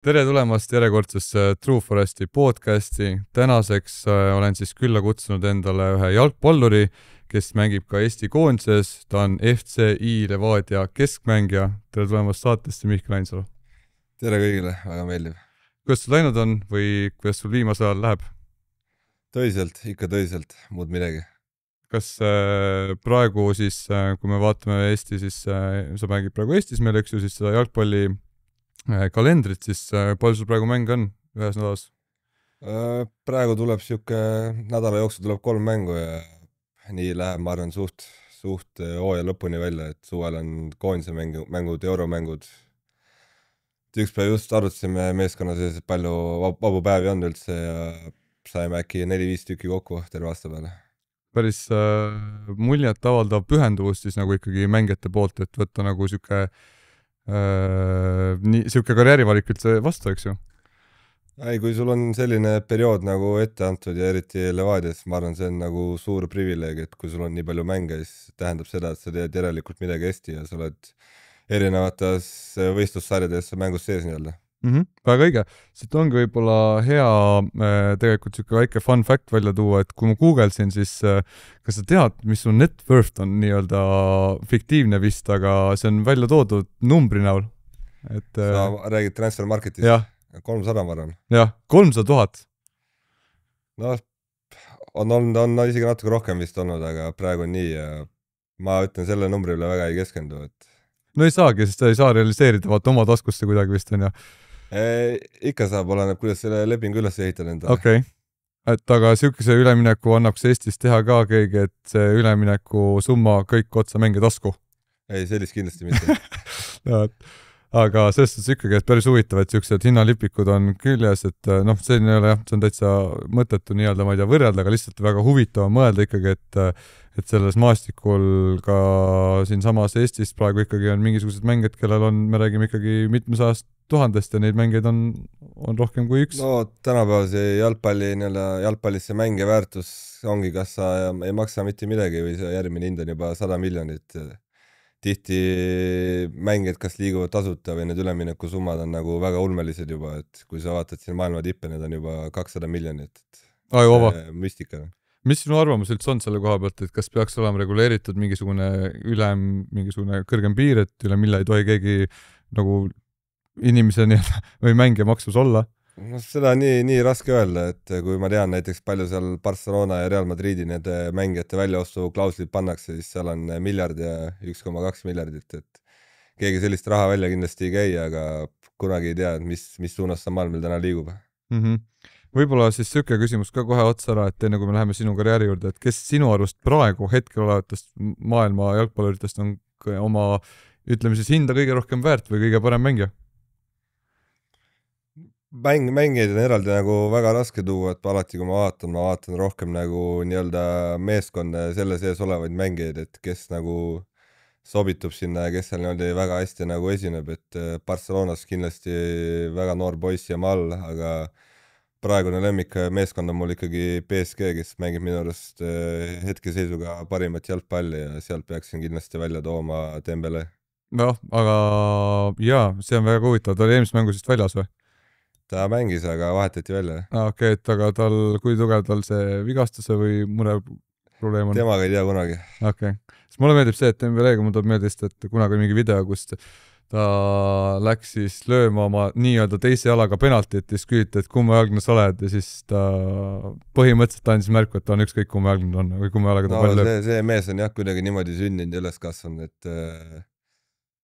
Tere tulemast järjekordsesse True Foresti podcasti. Tänaseks olen siis külla kutsunud endale ühe jalgpalluri, kes mängib ka Eesti koondises. Ta on FCI Levadia keskmängija. Tere tulemast saatesse, Mihkel Ainsalu. Tere kõigile, väga meeldiv. Kuidas sul läinud on või kuidas sul viimasel ajal läheb? Tõiselt, ikka tõiselt, muud midagi. Kas praegu siis, kui me vaatame Eesti, siis sa mängid praegu Eestis meil, eks ju, siis seda jalgpalli kalendrit, siis palju sul praegu mäng on ühes nädalas? Praegu tuleb nädala jooksul tuleb 3 mängu ja nii läheb, ma arvan, suht hooaja lõpuni välja, et suvel on koondise mängud, euromängud. Üks päev just arutasime meeskonna sees, et palju vabu päevi on üldse ja saime äkki 4-5 tükki kokku terve aasta peale. Päris muljet avaldav pühenduvus siis nagu ikkagi mängijate poolt, et võtta nagu siuke karjäärivalik üldse vastu, eks ju? Ei, kui sul on selline periood nagu ette antud ja eriti Levadias, ma arvan, see on nagu suur privileeg, et kui sul on nii palju mänge, siis tähendab seda, et sa teed järelikult midagi hästi ja sa oled erinevates võistlussarjades mängus sees nii-öelda. Väga õige. Siit ongi võib-olla hea tegelikult siuke väike fun fact välja tuua, et kui ma guugeldasin, siis kas sa tead, mis su net worth on nii-öelda fiktiivne vist, aga see on välja toodud numbri näol. Sa räägid transfer marketist? Jah. 300 ma arvan. Jah, 300 000. No, on isegi natuke rohkem vist olnud, aga praegu on nii ja ma ütlen selle numbri üle väga ei keskendu, et no ei saagi, sest sa ei saa realiseerida vaata oma taskusse kuidagi vist on ja ikka saab, oleneb, kuidas selle lepingu üles ehitada endale. Okei. Et aga siukese ülemineku annaks Eestis teha ka keegi, et see ülemineku summa kõik otsa mänge tasku? Ei, sellist kindlasti mitte. No, aga selles suhtes ikkagi, et päris huvitav, et siuksed hinnalipikud on küljes, et see ei ole jah, see on täitsa mõttetu nii-öelda, ma ei tea, võrrelda, aga lihtsalt väga huvitav mõelda ikkagi, et selles maastikul ka siinsamas Eestis praegu ikkagi on mingisugused mängijad, kellel on, me räägime ikkagi mitmesajast tuhandest ja neid mängeid on rohkem kui üks. No tänapäeval see jalgpallis see mängija väärtus ongi, kas sa ei maksa mitte midagi või see järgmine hind on juba 100 miljonit. Tihti mängijad kas liiguvad tasuta või need üleminekusummad on nagu väga ulmelised juba, et kui sa vaatad siin maailma tippe, need on juba 200 miljonit. Müstika. Mis sinu arvamus üldse on selle koha pealt, et kas peaks olema reguleeritud mingisugune kõrgem piir, et üle mille ei tohi keegi nagu inimese või mängija maksus olla? No seda nii raske öelda, et kui ma tean näiteks palju seal Barcelona ja Real Madridi need mängijate väljaostu klauslid pannakse, siis seal on miljard ja 1,2 miljardit, et keegi sellist raha välja kindlasti ei käi, aga kunagi ei tea, et mis suunas see maailm meil täna liigub. Võib-olla siis siuke küsimus ka kohe otsa ära, et enne kui me läheme sinu karjääri juurde, et kes sinu arvust praegu hetkel olevatest maailma jalgpalluritest on oma, ütleme siis, hinda kõige rohkem väärt või kõige parem mängija? Mängijaid on eraldi nagu väga raske tuua, et alati kui ma vaatan rohkem nagu nii-öelda meeskonda ja selle sees olevaid mängijaid, et kes nagu sobitub sinna ja kes seal niimoodi väga hästi nagu esineb, et Barcelonas kindlasti väga noor poiss Jamal, aga praegune lemmik meeskond on mul ikkagi PSG, kes mängib minu arust hetkeseisuga parimat jalgpalli ja sealt peaksin kindlasti välja tooma Dembele. No, aga jaa, see on väga huvitav, ta oli eelmises mängus vist väljas või? Ta mängis, aga vahetati välja. Okei, et aga kui tugev tal see vigastuse või mure probleem on? Temaga ei tea kunagi. Okei. Sest mulle meeldib see, et Dembeleega mul tuleb meeldist, et kunagi mingi video, kus ta läks siis lööma oma nii-öelda teise jalaga penaltit ja siis küsiti, et kummajalgne sa oled ja siis ta põhimõtteliselt andis märku, et ta on ükskõik kummajalgne on või kummajalaga ta palju lööb. See mees on jah kuidagi niimoodi sündinud ja üles kasvanud, et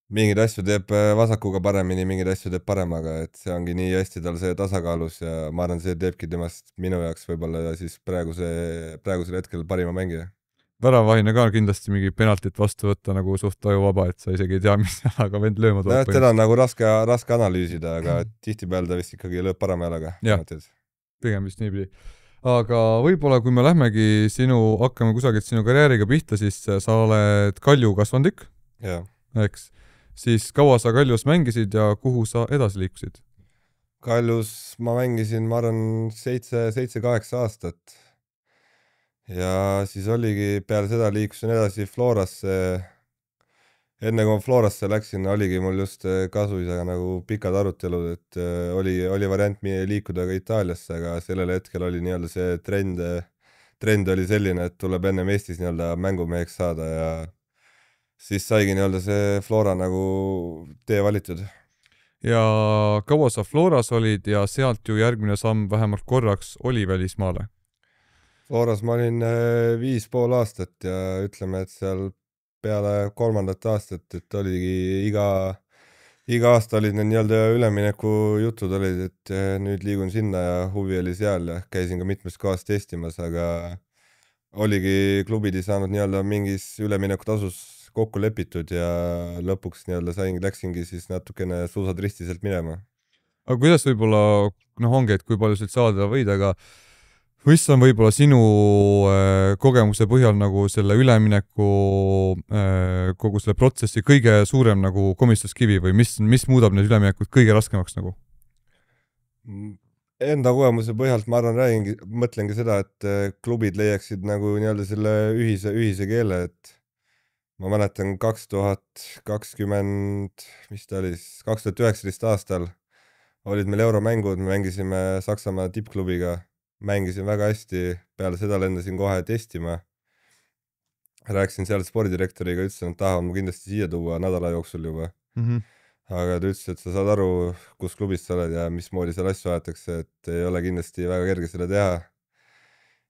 mingeid asju teeb vasakuga paremini, mingeid asju teeb paremaga, et see ongi nii hästi tal see tasakaalus ja ma arvan, see teebki temast minu jaoks võib-olla siis praegusel hetkel parima mängija. Väravahine ka kindlasti mingi penaltit vastu võtta nagu suht ajuvaba, et sa isegi ei tea, mis jalaga vend lööma tuleb. Teda on nagu raske analüüsida, aga tihtipeale ta vist ikkagi lööb parema jalaga. Pigem vist niipidi. Aga võib-olla kui me lähmegi hakkame kusagilt sinu karjääriga pihta, siis sa oled Kalju kasvandik, eks? Siis kaua sa Kaljus mängisid ja kuhu sa edasi liikusid? Kaljus ma mängisin, ma arvan, 7-8 aastat ja siis oligi peale seda liikusin edasi Florasse enne kui ma Florasse läksin, oligi mul just kasuisaga nagu pikad arutelud, et oli variant liikuda ka Itaaliasse, aga sellel hetkel oli nii-öelda see trend oli selline, et tuleb ennem Eestis nii-öelda mängumeheks saada ja siis saigi nii-öelda see Flora nagu tee valitud. ja kaua sa Floras olid ja sealt ju järgmine samm vähemalt korraks oli välismaale? Floras ma olin 5,5 aastat ja ütleme, et seal peale 3. aastat, et oligi iga aasta olid need nii-öelda ülemineku jutud olid, et nüüd liigun sinna ja huvi oli seal ja käisin ka mitmes kohas testimas, aga oligi klubid ei saanud nii-öelda mingis üleminekutasus kokku lepitud ja lõpuks nii-öelda läksingi siis natukene suusad risti sealt minema. Aga kuidas võib-olla, ongi, et kui palju sealt saada võid, aga mis on võib-olla sinu kogemuse põhjal nagu selle ülemineku kogu selle protsessi kõige suurem nagu komistuskivi või mis muudab need üleminekud kõige raskemaks nagu? Enda kogemuse põhjalt ma arvan, mõtlengi seda, et klubid leiaksid nagu nii-öelda selle ühise keele, et ma mäletan 2020, mis ta oli siis, 2019 aastal olid meil euromängud, me mängisime Saksamaa tippklubiga, mängisin väga hästi, peale seda lendasin kohe testima. Rääkisin seal spordidirektoriga, ütlesin, et tahan mu kindlasti siia tuua nädala jooksul juba. Aga ta ütles, et sa saad aru, kus klubis sa oled ja mismoodi seal asju aetakse, et ei ole kindlasti väga kerge seda teha.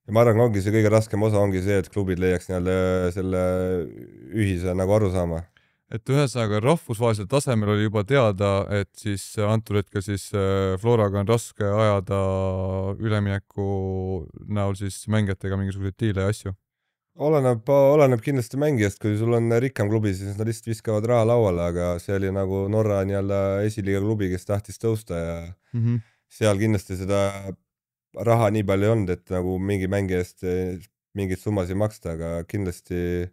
Ja ma arvan, ongi see kõige raskem osa ongi see, et klubid leiaks nii-öelda selle ühise nagu aru saama. Et ühesõnaga rahvusvahelisel tasemel oli juba teada, et siis antud hetkel siis Floraga on raske ajada ülemineku näol siis mängijatega mingisuguseid diile ja asju? Oleneb kindlasti mängijast, kui sul on rikkam klubi, siis nad lihtsalt viskavad raha lauale, aga see oli nagu Norra nii-öelda esiliiga klubi, kes tahtis tõusta ja seal kindlasti seda raha nii palju ei olnud, et nagu mingi mängija eest mingit summasid maksta, aga kindlasti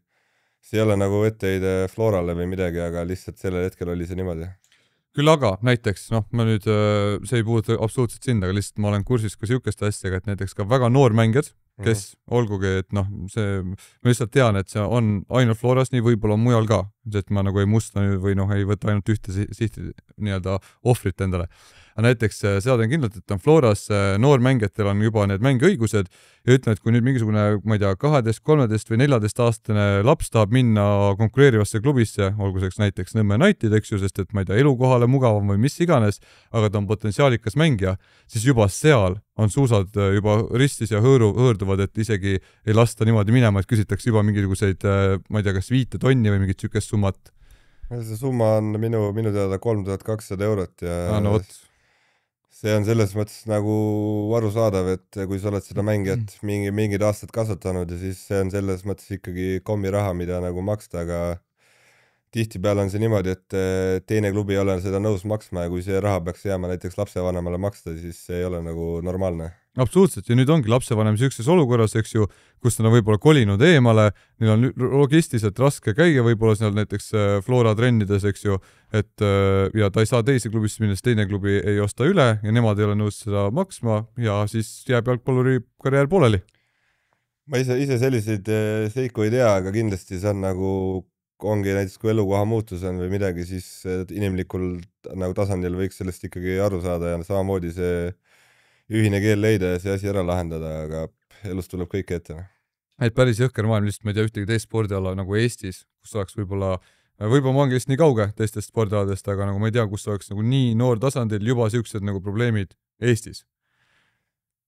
see ei ole nagu etteheide Florale või midagi, aga lihtsalt sellel hetkel oli see niimoodi. Küll aga näiteks, ma nüüd, see ei puuduta absoluutselt sind, aga lihtsalt ma olen kursis ka sihukeste asjadega, et näiteks ka väga noor mängijad, kes olgugi, et ma lihtsalt tean, et see on ainult Floras, nii võib-olla mujal ka, et ma nagu ei musta või ei võta ainult ühte sihti nii-öelda ohvrit endale. Aga näiteks seda teen kindlalt, et on Floras noormängijatel on juba need mängiõigused ja ütlen, et kui nüüd mingisugune, ma ei tea, 12, 13 või 14 aastane laps tahab minna konkureerivasse klubisse, olgu selleks näiteks Nõmme United, eks ju, sest et ma ei tea, elukohale mugavam või mis iganes, aga ta on potentsiaalikas mängija, siis juba seal on suusad juba ristis ja hõõrduvad, et isegi ei lasta niimoodi minema, et küsitakse juba mingisuguseid, ma ei tea, kas 5 tonni või mingit sükest summat. See summa on minu teada 3200 eurot ja no võt. See on selles mõttes nagu arusaadav, et kui sa oled seda mängijat mingid aastad kasvatanud ja siis see on selles mõttes ikkagi kommiraha, mida nagu maksta, aga tihtipeale on see niimoodi, et teine klubi ei ole seda nõus maksma ja kui see raha peaks jääma näiteks lapsevanemale maksta, siis see ei ole nagu normaalne. Absoluutselt, ja nüüd ongi lapsevanem sellises olukorras, eks ju, kus nad on võib-olla kolinud eemale, neil on logistiliselt raske käia võib-olla seal näiteks Flora trennides, eks ju, et ja ta ei saa teise klubisse minna, sest teine klubi ei osta üle ja nemad ei ole nõus seda maksma ja siis jääb jalgpalluri karjäär pooleli. Ma ise selliseid seiku ei tea, aga kindlasti see on nagu ongi näiteks, kui elukoha muutus on või midagi, siis inimlikul nagu tasandil võiks sellest ikkagi aru saada ja samamoodi see ühine keel leida ja see asi ära lahendada, aga elus tuleb kõike ette. Et päris jõhker maailm, lihtsalt ma ei tea ühtegi teist spordiala nagu Eestis, kus oleks võib-olla ma olen lihtsalt nii kauge teistest spordialadest, aga nagu ma ei tea, kus oleks nagu nii noor tasandil juba siuksed nagu probleemid Eestis.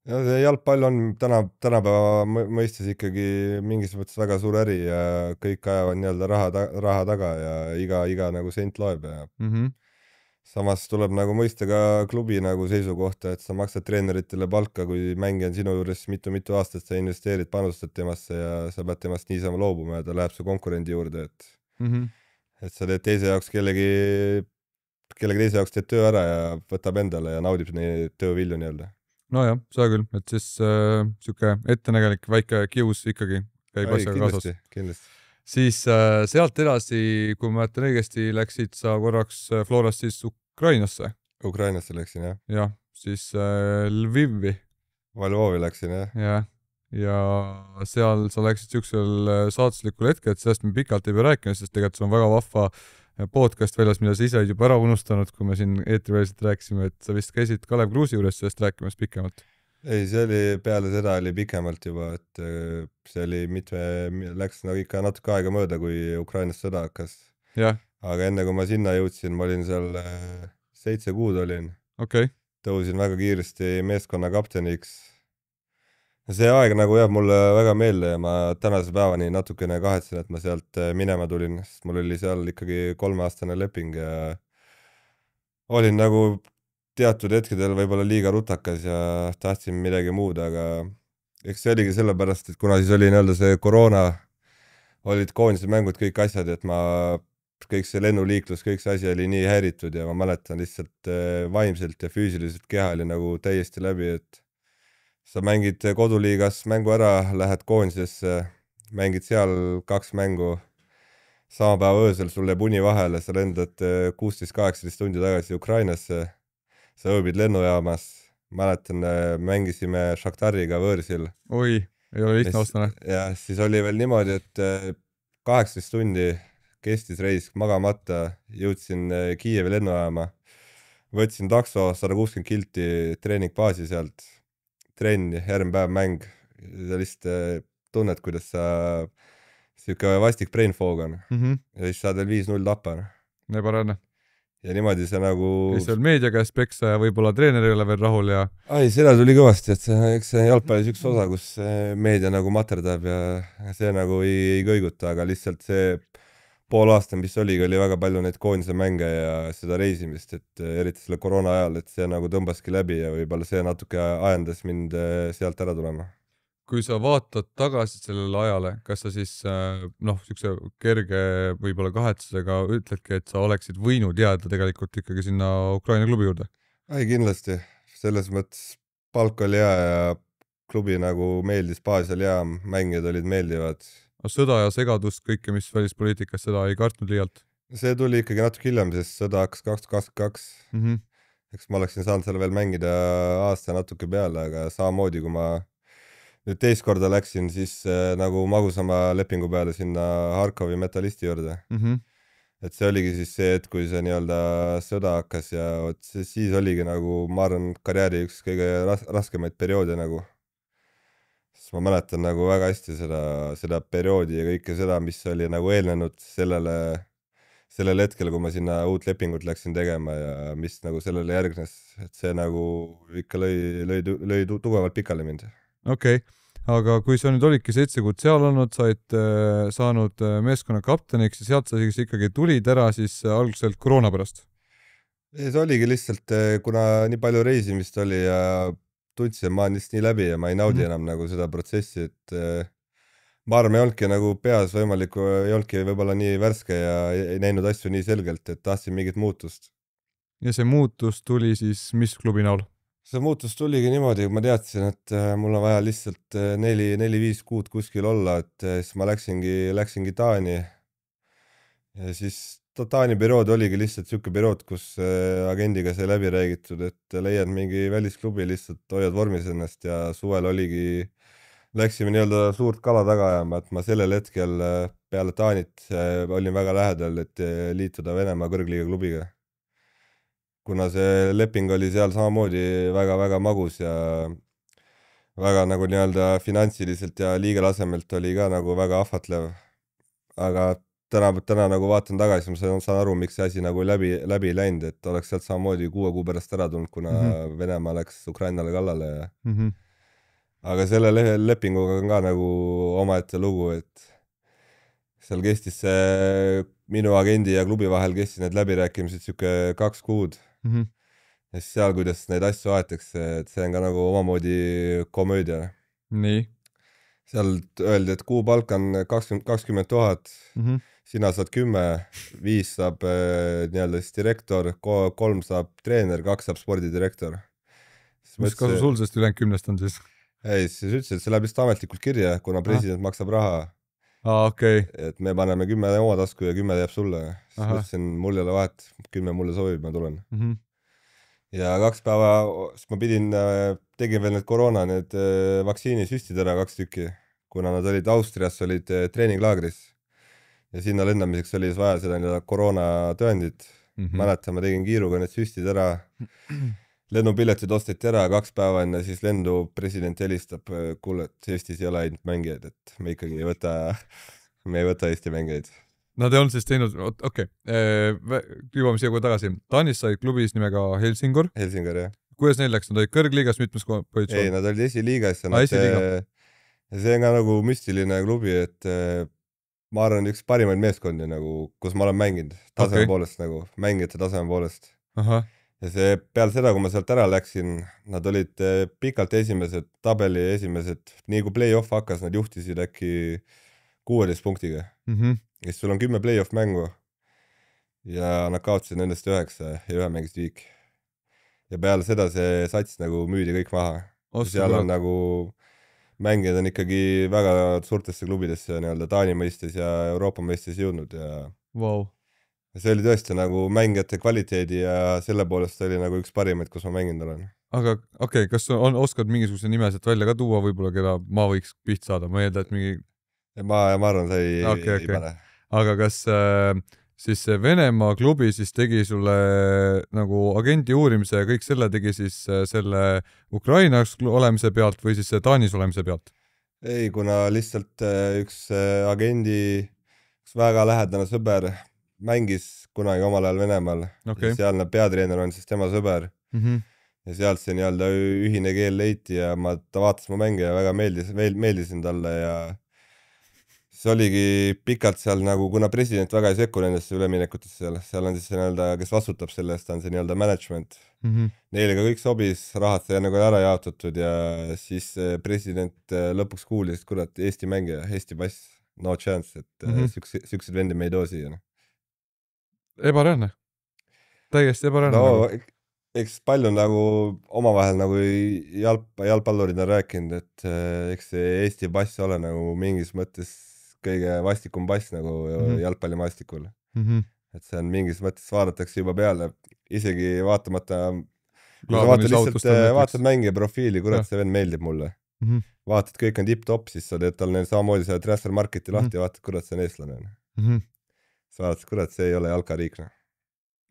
Ja see jalgpall on tänapäeva mõistes ikkagi mingis mõttes väga suur äri ja kõik ajavad nii-öelda raha taga ja iga nagu sent loeb ja samas tuleb nagu mõista ka klubi nagu seisukohta, et sa maksad treeneritele palka, kui mängija on sinu juures mitu aastat, sa investeerid, panustad temasse ja sa pead temast niisama loobuma ja ta läheb su konkurendi juurde, et sa teed teise jaoks kellegi teise jaoks teed töö ära ja võtab endale ja naudib neid töövilju nii-öelda. Nojah, seda küll, et siis siuke ettenägelik väike kius ikkagi käib asjaga kaasas. Kindlasti. Siis sealt edasi, kui ma mäletan õigesti, läksid sa korraks Florast siis Ukrainasse. Ukrainasse läksin, jah. Jah, siis Lvivi. Lvovi läksin, jah. Jah, ja seal sa läksid siuksel saatuslikul hetkel, et sellest me pikalt ei pea rääkima, sest tegelikult sul on väga vahva podcast väljas, mida sa ise olid juba ära unustanud, kui me siin eetriväliselt rääkisime, et sa vist käisid Kalev Kruusi juures sellest rääkimas pikemalt. ei, see oli peale seda oli pikemalt juba, et see oli läks nagu ikka natuke aega mööda, kui Ukrainas sõda hakkas. jah, aga enne kui ma sinna jõudsin, ma olin seal 7 kuud olin, okei. tõusin väga kiiresti meeskonna kapteniks. see aeg nagu jääb mulle väga meelde ja ma tänase päevani natukene kahetsen, et ma sealt minema tulin, sest mul oli seal ikkagi 3-aastane leping ja olin nagu teatud hetkedel võib-olla liiga rutakas ja tahtsin midagi muud, aga eks see oligi sellepärast, et kuna siis oli nii-öelda see koroona, olid koondise mängud, kõik asjad, et kõik see lennuliiklus, kõik see asi oli nii häiritud ja ma mäletan lihtsalt vaimselt ja füüsiliselt keha oli nagu täiesti läbi, et sa mängid koduliigas mängu ära, lähed koondisesse, mängid seal 2 mängu, sama päeva öösel sul jääb uni vahele, sa lendad 16-18 tundi tagasi Ukrainasse, sa ööbid lennujaamas, mäletan, mängisime Shaktariga võõrsil. oi, ei ole lihtne vastane. ja siis oli veel niimoodi, et 18 tundi kestis reis magamata, jõudsin Kiievi lennujaama, võtsin takso 160 kilti treeningbaasi sealt, trenn, järgmine päev mäng, sa lihtsalt tunned, kuidas sa siuke vastik brain fog on ja siis saad veel 5-0 tappa. Ebareaalne. ja niimoodi see nagu ei seal meedia käest peksa ja võib-olla treener ei ole veel rahul ja ai, seda tuli kõvasti, et eks see jalgpallis üks osa, kus meedia nagu materdab ja see nagu ei kõiguta, aga lihtsalt see pool aasta, mis oli väga palju neid koondise mänge ja seda reisimist, et eriti selle koroona ajal, et see nagu tõmbaski läbi ja võib-olla see natuke ajendas mind sealt ära tulema. kui sa vaatad tagasi sellele ajale, kas sa siis siukse kerge võib-olla kahetsusega ütledki, et sa oleksid võinud jääda tegelikult ikkagi sinna Ukraina klubi juurde? ei, kindlasti, selles mõttes palk oli hea ja klubi nagu meeldis, baas oli hea, mängijad olid meeldivad. sõda ja segadust, kõike, mis välispoliitikas, seda ei kartnud liialt? see tuli ikkagi natuke hiljem, sest sõda hakkas 2022. Eks ma oleksin saanud seal veel mängida aasta natuke peale, aga samamoodi, kui ma nüüd teist korda läksin, siis nagu magusama lepingu peale sinna Harkovi Metallisti juurde. et see oligi siis see hetk, kui see nii-öelda sõda hakkas ja vot siis oligi nagu, ma arvan, karjääri üks kõige raskemaid perioode nagu. sest ma mäletan nagu väga hästi seda perioodi ja kõike seda, mis oli nagu eelnenud sellel hetkel, kui ma sinna uut lepingut läksin tegema ja mis nagu sellele järgnes, et see nagu ikka lõi tugevalt pikali mind. okei, aga kui sa nüüd olidki 7 kuud seal olnud, said saanud meeskonna kapteniks ja sealt sa siis ikkagi tulid ära siis algselt koroona pärast? see oligi lihtsalt, kuna nii palju reisimist oli ja tundsin, ma olen lihtsalt nii läbi ja ma ei naudi enam nagu seda protsessi, et ma arvan, ei olnudki nagu peas võimalik, ei olnudki võib-olla nii värske ja ei näinud asju nii selgelt, et tahtsin mingit muutust. ja see muutus tuli siis mis klubi näol? see muutus tuligi niimoodi, ma teadsin, et mul on vaja lihtsalt 4-5 kuud kuskil olla, et siis ma läksingi Taani. ja siis Taani periood oligi lihtsalt siuke periood, kus agendiga sai läbi räägitud, et leiad mingi välisklubi, lihtsalt hoiad vormis ennast ja suvel läksime nii-öelda suurt kala taga ajama, et ma sellel hetkel peale Taanit olin väga lähedal, et liituda Venemaa kõrgliiga klubiga. kuna see leping oli seal samamoodi väga-väga magus ja väga nagu nii-öelda finantsiliselt ja liigalasemelt oli ka nagu väga ahvatlev. aga täna nagu vaatan tagasi, ma saan aru, miks see asi nagu läbi ei läinud, et oleks sealt samamoodi 6 kuu pärast ära tulnud, kuna Venemaa läks Ukrainale kallale ja aga selle lepinguga on ka nagu omaette lugu, et seal kestis see minu agendi ja klubi vahel kestis need läbirääkimised siuke 2 kuud. ja siis seal, kuidas neid asju aetakse, et see on ka nagu omamoodi komöödia. nii. seal öeldi, et kuupalk on 20 000, sina saad 10, 5 saab nii-öelda siis direktor, 3 saab treener, 2 saab spordidirektor. mis kasu sul sest ülejäänud 10 on siis? ei, siis ütlesid, et see läheb lihtsalt ametlikult kirja, kuna president maksab raha. okei. et me paneme 10 oma tasku ja 10 jääb sulle. siis mõtlesin, mul ei ole vahet, 10 mulle sobib, ma tulen. ja 2 päeva, siis ma pidin, tegin veel need koroona, need vaktsiinisüstid ära 2 tükki, kuna nad olid Austrias, olid treeninglaagris ja sinna lendamiseks oli siis vaja seda nii-öelda koroonatõendit. Mäletan, ma tegin kiiruga need süstid ära, lennupiletid osteti ära, 2 päeva enne siis lendu president helistab, kuule, et Eestis ei ole ainult mängijaid, et me ikkagi ei võta, me ei võta Eesti mängijaid. Nad ei olnud siis teinud, okei, jõuame siia kohe tagasi. Taanis sai klubis nimega Helsingor. Helsingor, jah. Kuidas neil läks, nad olid kõrgliigas mitmes positsioon? Ei, nad olid esiliigas ja esiliiga. See on ka nagu müstiline klubi, et ma arvan, üks parimaid meeskondi nagu, kus ma olen mänginud taseme poolest nagu, mängijate taseme poolest. Ja see peale seda, kui ma sealt ära läksin, nad olid pikalt esimesed, tabeli esimesed, nii kui play-off hakkas, nad juhtisid äkki 16 punktiga. Ja siis sul on 10 play-off mängu ja nad kaotasid nendest 9 ja 1 mängis Viik. Ja peale seda see sats nagu müüdi kõik maha. Seal on nagu mängijad on ikkagi väga suurtesse klubidesse nii-öelda Taani mõistes ja Euroopa mõistes jõudnud ja see oli tõesti nagu mängijate kvaliteedi ja selle poolest oli nagu üks parimaid, kus ma mänginud olen. Aga okei, kas oskad mingisuguse nime sealt välja ka tuua võib-olla, keda ma võiks pihta saada? Ma eelda, et mingi... Ma arvan, sa ei pane. Aga kas siis see Venemaa klubi siis tegi sulle nagu agendi uurimise ja kõik selle tegi siis selle Ukrainas olemise pealt või siis Taanis olemise pealt? Ei, kuna lihtsalt üks agendi, üks väga lähedane sõber mängis kunagi omal ajal Venemaal ja sealne peatreener on siis tema sõber ja sealt see nii-öelda ühine keel leiti ja ta vaatas mu mänge ja väga meeldisin talle ja see oligi pikalt seal nagu, kuna president väga ei sekku nendesse üleminekutesse seal on siis see nii-öelda, kes vastutab selle eest, on see nii-öelda management. Neile ka kõik sobis, rahad sai nagu ära jaotatud ja siis president lõpuks kuulis, kurat, Eesti mängija, Eesti pass, no chance, et siuksed vendi me ei too siia. Ebareaalne. Täiesti ebareaalne. No, eks palju nagu omavahel nagu jalgpallurid on rääkinud, et eks see Eesti pass ole nagu mingis mõttes kõige vastikum pass nagu jalgpallimaastikul. Et see on mingis mõttes vaadatakse juba peale, isegi vaatamata, vaatad mängija profiili, kurat, see vend meeldib mulle. Vaatad, kõik on tipp-top, siis sa teed tal neil samamoodi seda transfer marketi lahti ja vaatad, kurat, see on eestlane. Sa vaatad, kurat, see ei ole jalkariik.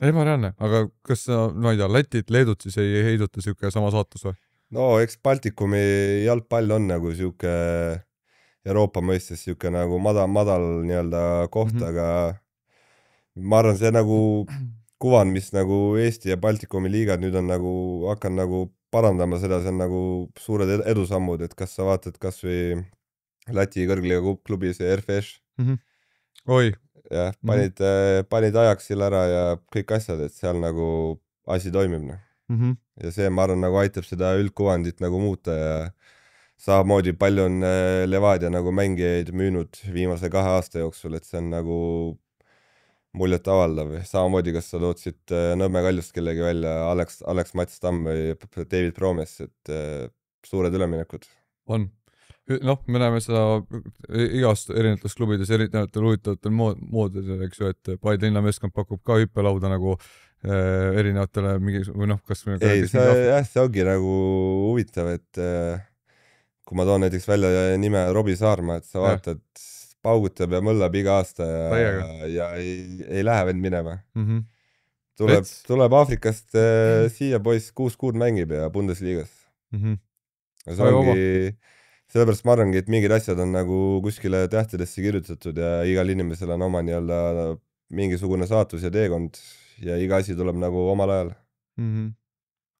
Ebareaalne, aga kas ma ei tea, Lätit, Leedut siis ei heiduta siuke sama saatus või? No eks Baltikumi jalgpall on nagu siuke Euroopa mõistes siuke nagu madal nii-öelda koht, aga ma arvan, see nagu kuvan, mis nagu Eesti ja Baltikumi liigad nüüd on nagu hakkan nagu parandama seda, see on nagu suured edusammud, et kas sa vaatad kas või Läti kõrgliiga klubi, see RFS. Jah, panid Ajaxile ära ja kõik asjad, et seal nagu asi toimib. Ja see, ma arvan, nagu aitab seda üldkuvandit nagu muuta ja samamoodi palju on Levadia nagu mängijaid müünud viimase 2 aasta jooksul, et see on nagu muljet avaldav. Samamoodi, kas sa tootsid Nõmme Kaljust kellegi välja, Alex Mats Tamm või David Promes, et suured üleminekud. On. Noh, me näeme seda igast erinevates klubides erinevatel huvitavatel moodidel, eks ju, et Paide linnameeskond pakub ka hüppelauda nagu erinevatele või noh, kas... Ei, see ongi nagu huvitav, et kui ma toon näiteks välja nime Robbie Saarma, et sa vaatad, paugutab ja mõllab iga aasta ja ei lähe vend minema. Tuleb Aafrikast siia poiss 6 kuud mängib ja Bundesliigas. Ja see ongi... Sellepärast ma arvangi, et mingid asjad on nagu kuskile tähtedesse kirjutatud ja igal inimesel on oma nii-öelda mingisugune saatus ja teekond ja iga asi tuleb nagu omal ajal.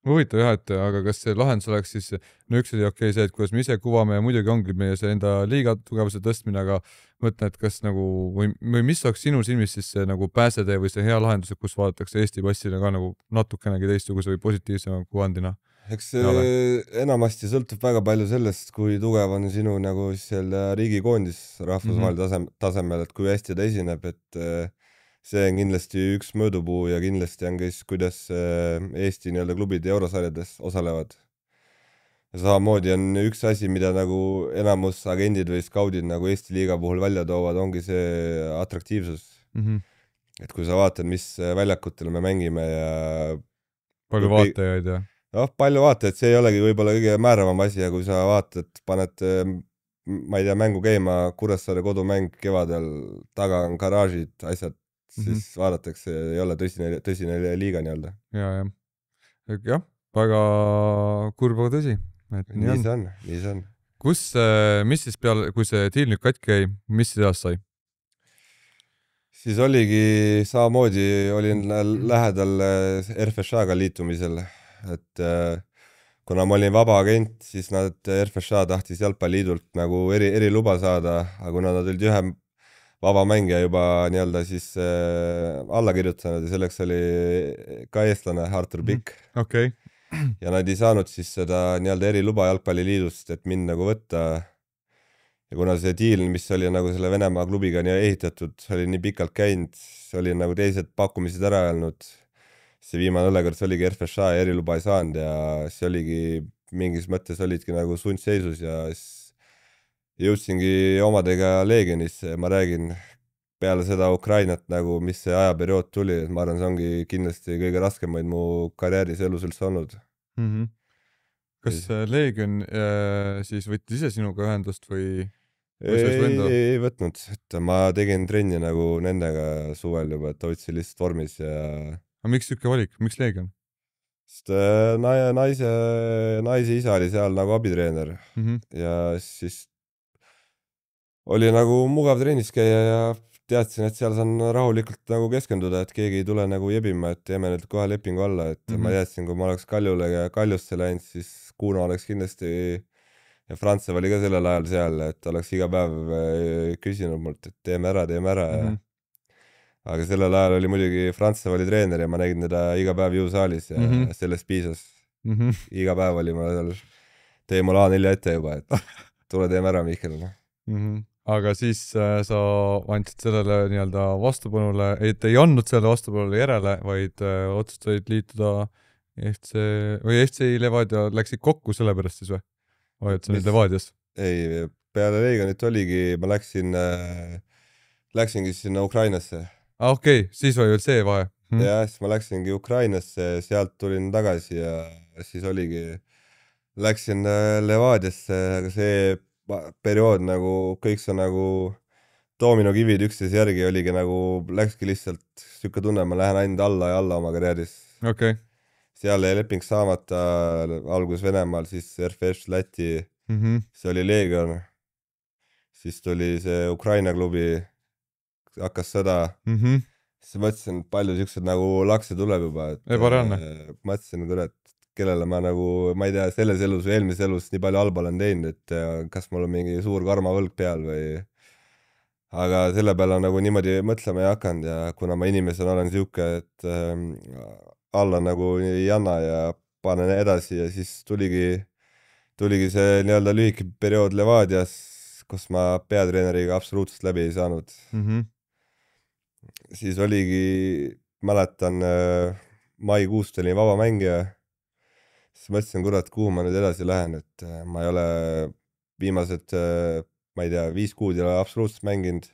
Huvitav jah, et aga kas see lahendus oleks siis, no üks oli okei see, et kuidas me ise kuvame ja muidugi ongi meie see enda liiga tugevuse tõstmine, aga mõtlen, et kas nagu, või mis oleks sinu silmis siis see nagu pääsetee või see hea lahendus, kus vaadatakse Eesti passile ka nagu natukenegi teistsuguse või positiivsema kuvandina? Eks enamasti sõltub väga palju sellest, kui tugev on sinu nagu seal riigikoondis rahvusvahelisel tasemel, et kui hästi ta esineb, et see on kindlasti üks mõõdupuu ja kindlasti on kes, kuidas Eesti nii-öelda klubid eurosarjades osalevad. Ja samamoodi on üks asi, mida nagu enamus agendid või skaudid nagu Eesti liiga puhul välja toovad, ongi see atraktiivsus. Et kui sa vaatad, mis väljakutel me mängime ja palju vaatajaid ja noh, palju vaatajaid, see ei olegi võib-olla kõige määravam asi ja kui sa vaatad, paned ma ei tea, mängu käima, Kuressaare kodumäng kevadel, taga on garaažid, asjad, siis vaadatakse, ei ole tõsine liiga nii-öelda. jah, väga kurb, aga tõsi. Nii see on, nii see on. Mis siis peale, kui see diil nüüd katki jäi, mis siis sai? Siis oligi samamoodi, olin lähedal RFSA-ga liitumisel, et kuna ma olin vaba agent, siis nad, RFSA tahtis jalgpalliliidult nagu eriluba saada, aga kuna nad olid ühe vaba mängija juba nii-öelda siis alla kirjutanud ja selleks oli ka eestlane Artur Pikk. Okay. Ja nad ei saanud siis seda nii-öelda eriluba jalgpalliliidust, et mind nagu võtta. Ja kuna see diil, mis oli nagu selle Venemaa klubiga nii ehitatud, oli nii pikalt käinud, oli nagu teised pakkumised ära öelnud. See viimane õllekord oligi RFSA ja eriluba ei saanud ja see oligi mingis mõttes olidki nagu sundseisus ja jõudsingi omadega Legionisse ja ma räägin peale seda Ukrainat nagu, mis see ajaperiood tuli, et ma arvan, see ongi kindlasti kõige raskemaid mu karjääris elus üldse olnud. Kas Legion siis võttis ise sinuga ühendust või? Ei võtnud, et ma tegin trenni nagu nendega suvel juba, et hoidsin lihtsalt vormis ja... Aga miks siuke valik? Miks Legion? Sest naise isa oli seal nagu abitreener ja siis oli nagu mugav trennis käia ja teadsin, et seal saan rahulikult nagu keskenduda, et keegi ei tule nagu jebima, et teeme nüüd kohe lepingu alla, et ma teadsin, kui ma oleks Kaljule ja Kaljusse läinud, siis Kuno oleks kindlasti ja Frantsev oli ka sellel ajal seal, et oleks iga päev küsinud mult, et teeme ära aga sellel ajal oli muidugi Frantsev oli treener ja ma nägin teda iga päev jõusaalis ja sellest piisas. Iga päev oli ma seal, tõi mul A4 ette juba, et tule teeme ära, Mihkel. Aga siis sa andsid sellele nii-öelda vastupanule, ei andnud sellele vastupanule järele, vaid otsustasid liituda FC Levadia läksid kokku sellepärast siis või? Või et sa nüüd Levadias? Ei, peale Legionit oligi, ma läksingi sinna Ukrainasse. Okei, siis oli veel see vahe. Ja siis ma läksingi Ukrainasse, sealt tulin tagasi ja siis oligi, läksin Levadiasse, aga see periood nagu kõik see nagu doominokivid üksteise järgi oligi nagu, läkski lihtsalt siuke tunne, ma lähen ainult alla ja alla oma karjääris. Okay. Seal jäi leping saamata, algus Venemaal, siis RFS Läti, see oli Legion, siis tuli see Ukraina klubi, hakkas sõda, siis mõtlesin, palju siuksed nagu lakse tuleb juba, et mõtlesin, kurat, kellele ma nagu, ma ei tea, selles elus või eelmises elus nii palju halba olen teinud, et kas mul on mingi suur karmavõlg peal või... Aga selle peale nagu niimoodi mõtlema ei hakanud ja kuna ma inimesena olen siuke, et alla nagu ei anna ja panen edasi ja siis tuligi see nii-öelda lühike periood Levadias, kus ma peatreeneriga absoluutselt läbi ei saanud. Siis oligi, mäletan, maikuust olin vaba mängija. Siis mõtlesin, kurat, kuhu ma nüüd edasi lähen, et ma ei ole viimased, ma ei tea, 5 kuud ei ole absoluutselt mänginud.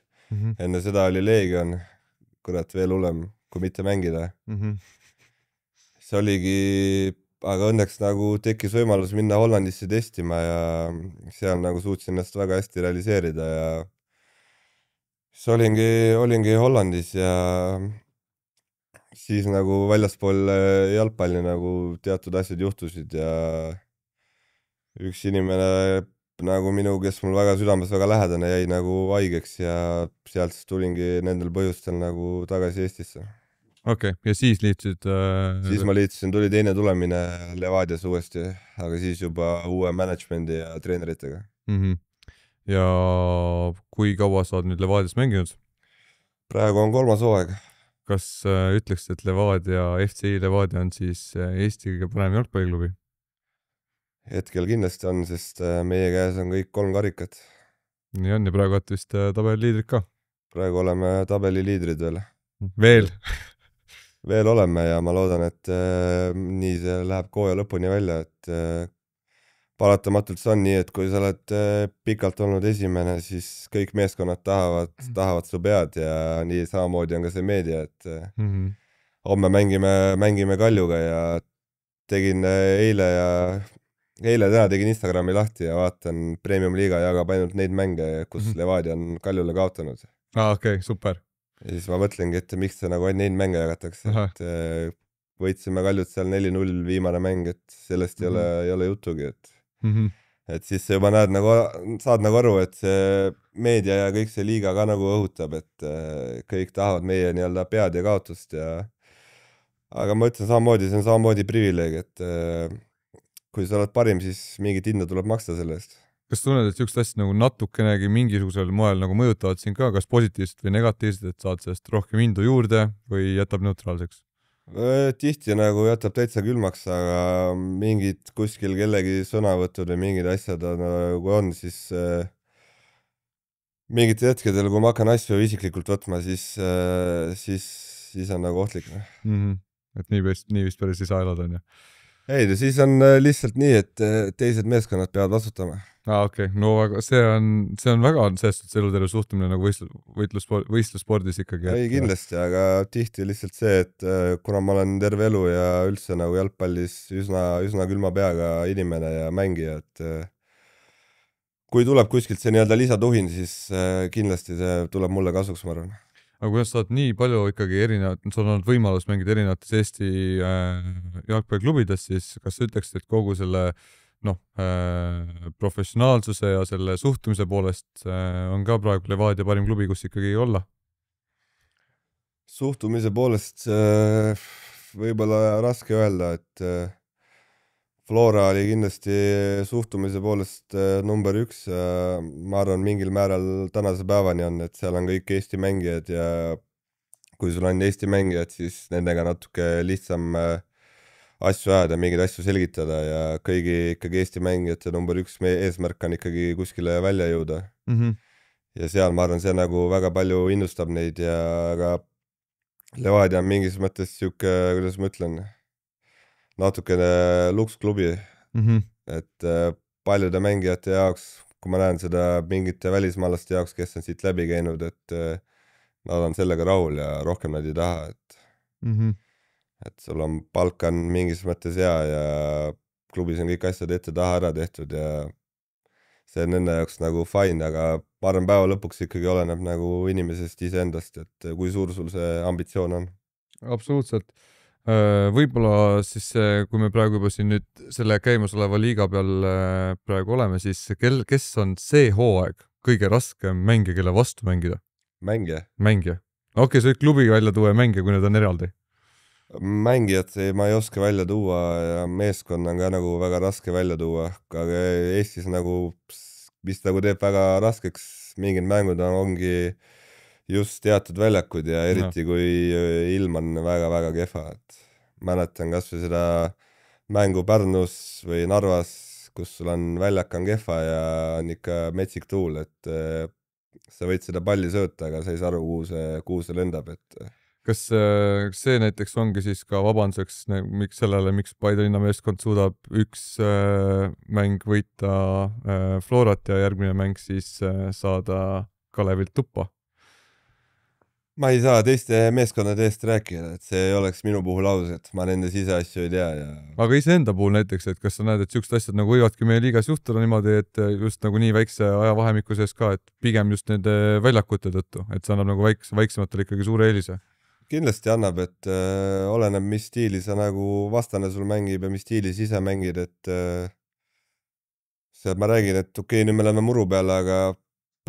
Enne seda oli Legion, kurat, veel hullem, kui mitte mängida. See oligi, aga õnneks nagu tekkis võimalus minna Hollandisse testima ja seal nagu suutsin ennast väga hästi realiseerida ja siis olingi Hollandis ja siis nagu väljaspool jalgpalli nagu teatud asjad juhtusid ja üks inimene nagu minu, kes mul väga südames väga lähedane, jäi nagu haigeks ja sealt siis tulingi nendel põhjustel nagu tagasi Eestisse. Okei, ja siis liitusid? Siis ma liitusin, tuli teine tulemine Levadias uuesti, aga siis juba uue managemendi ja treeneritega. Ja kui kaua sa oled nüüd Levadias mänginud? Praegu on 3. hooaeg. Kas ütleks, et Levadia, FC Levadia on siis Eesti kõige parem jalgpalliklubi? Hetkel kindlasti on, sest meie käes on kõik 3 karikat. Nii on ja praegu olete vist tabeliliidrid ka? Praegu oleme tabeliliidrid veel. Veel? Veel oleme ja ma loodan, et nii see läheb hooaja lõpuni välja, et paratamatult see on nii, et kui sa oled pikalt olnud esimene, siis kõik meeskonnad tahavad su pead ja nii samamoodi on ka see meedia, et homme mängime Kaljuga ja tegin eile täna tegin Instagrami lahti ja vaatan Premium liiga jagab ainult neid mänge, kus Levadia on Kaljule kaotanud. Okei, super. Ja siis ma mõtlengi, et miks see nagu ainult neid mänge jagatakse, et võitsime Kaljut seal 4-0 viimane mäng, et sellest ei ole jutugi, et siis sa juba näed nagu, saad nagu aru, et see meedia ja kõik see liiga ka nagu õhutab, et kõik tahavad meie nii-öelda pead ja kaotust ja aga ma ütlen samamoodi, see on samamoodi privileeg, et kui sa oled parim, siis mingit hinda tuleb maksta selle eest. Kas tunned, et siuksed asjad nagu natukenegi mingisugusel moel nagu mõjutavad sind ka, kas positiivselt või negatiivselt, et saad sellest rohkem hindu juurde või jätab neutraalseks? Tihti nagu jätab täitsa külmaks, aga mingid kuskil kellegi sõnavõtud või mingid asjad nagu on, siis mingitel hetkedel, kui ma hakkan asju isiklikult võtma, siis on nagu ohtlik. Et nii vist päris ei saa elada, on ju? Ei, siis on lihtsalt nii, et teised meeskonnad peavad vastutama. Okei. No aga see on väga selles suhtes eluterve suhtumine nagu võistlusspordis ikkagi. Ei, kindlasti, aga tihti lihtsalt see, et kuna ma olen terve elu ja üldse nagu jalgpallis üsna külma peaga inimene ja mängija, et kui tuleb kuskilt see nii-öelda lisatuhin, siis kindlasti see tuleb mulle kasuks, ma arvan. Aga kuidas sa oled nii palju ikkagi sul on olnud võimalus mängida erinevates Eesti jalgpalliklubides, siis kas sa ütleksid, et kogu selle professionaalsuse ja selle suhtumise poolest on ka praegu Levadia parim klubi, kus ikkagi olla? Suhtumise poolest võib-olla raske öelda, et Flora oli kindlasti suhtumise poolest number 1, ma arvan mingil määral tänase päevani on, et seal on kõik Eesti mängijad ja kui sul on Eesti mängijad, siis nendega natuke lihtsam asju ajada, mingeid asju selgitada ja kõigi ikkagi Eesti mängijate number 1 eesmärk on ikkagi kuskile välja jõuda. Ja seal ma arvan, see nagu väga palju innustab neid ja aga Levadia on mingis mõttes siuke, kuidas ma ütlen, natukene luksklubi, et paljude mängijate jaoks, kui ma näen seda mingite välismaalaste jaoks, kes on siit läbi käinud, et nad on sellega rahul ja rohkem nad ei taha, et sul on palk on mingis mõttes hea ja klubis on kõik asjad ette-taha ära tehtud ja see on nende jaoks nagu fine, aga ma arvan päeva lõpuks ikkagi oleneb nagu inimesest iseendast, et kui suur sul see ambitsioon on. Absoluutselt. Võib-olla siis, kui me praegu juba siin nüüd selle käimasoleva liiga peal praegu oleme, siis kes on see hooaeg kõige raskem mängija, kelle vastu mängida? Mängija. Okei, sa võid klubi välja tuua ja mängija, kui need on eraldi. Mängijat ma ei oska välja tuua ja meeskonna on ka nagu väga raske välja tuua, aga Eestis nagu, mis nagu teeb väga raskeks mingid mängud ongi just teatud väljakud ja eriti kui ilm on väga-väga kehva, et mäletan kas või seda mängu Pärnus või Narvas, kus sul on väljak on kehva ja on ikka metsik tuul, et sa võid seda palli sööta, aga sa ei saa aru, kuhu see lendab, et kas see näiteks ongi siis ka vabanduseks miks Paide linna meeskond suudab üks mäng võita Florat ja järgmine mäng siis saada Kalevilt tuppa? Ma ei saa teiste meeskonnade eest rääkida, et see ei oleks minu puhul aus, et ma nende siseasju ei tea ja aga iseenda puhul näiteks, et kas sa näed, et siuksed asjad nagu võivadki meie liigas juhtuda niimoodi, et just nagu nii väikse ajavahemiku sees ka, et pigem just nende väljakute tõttu, et see annab nagu väiksematele ikkagi suure eelise? Kindlasti annab, et oleneb, mis stiili sa nagu vastane sul mängib ja mis stiili ise mängid, et sealt ma räägin, et okei, nüüd me oleme muru peale, aga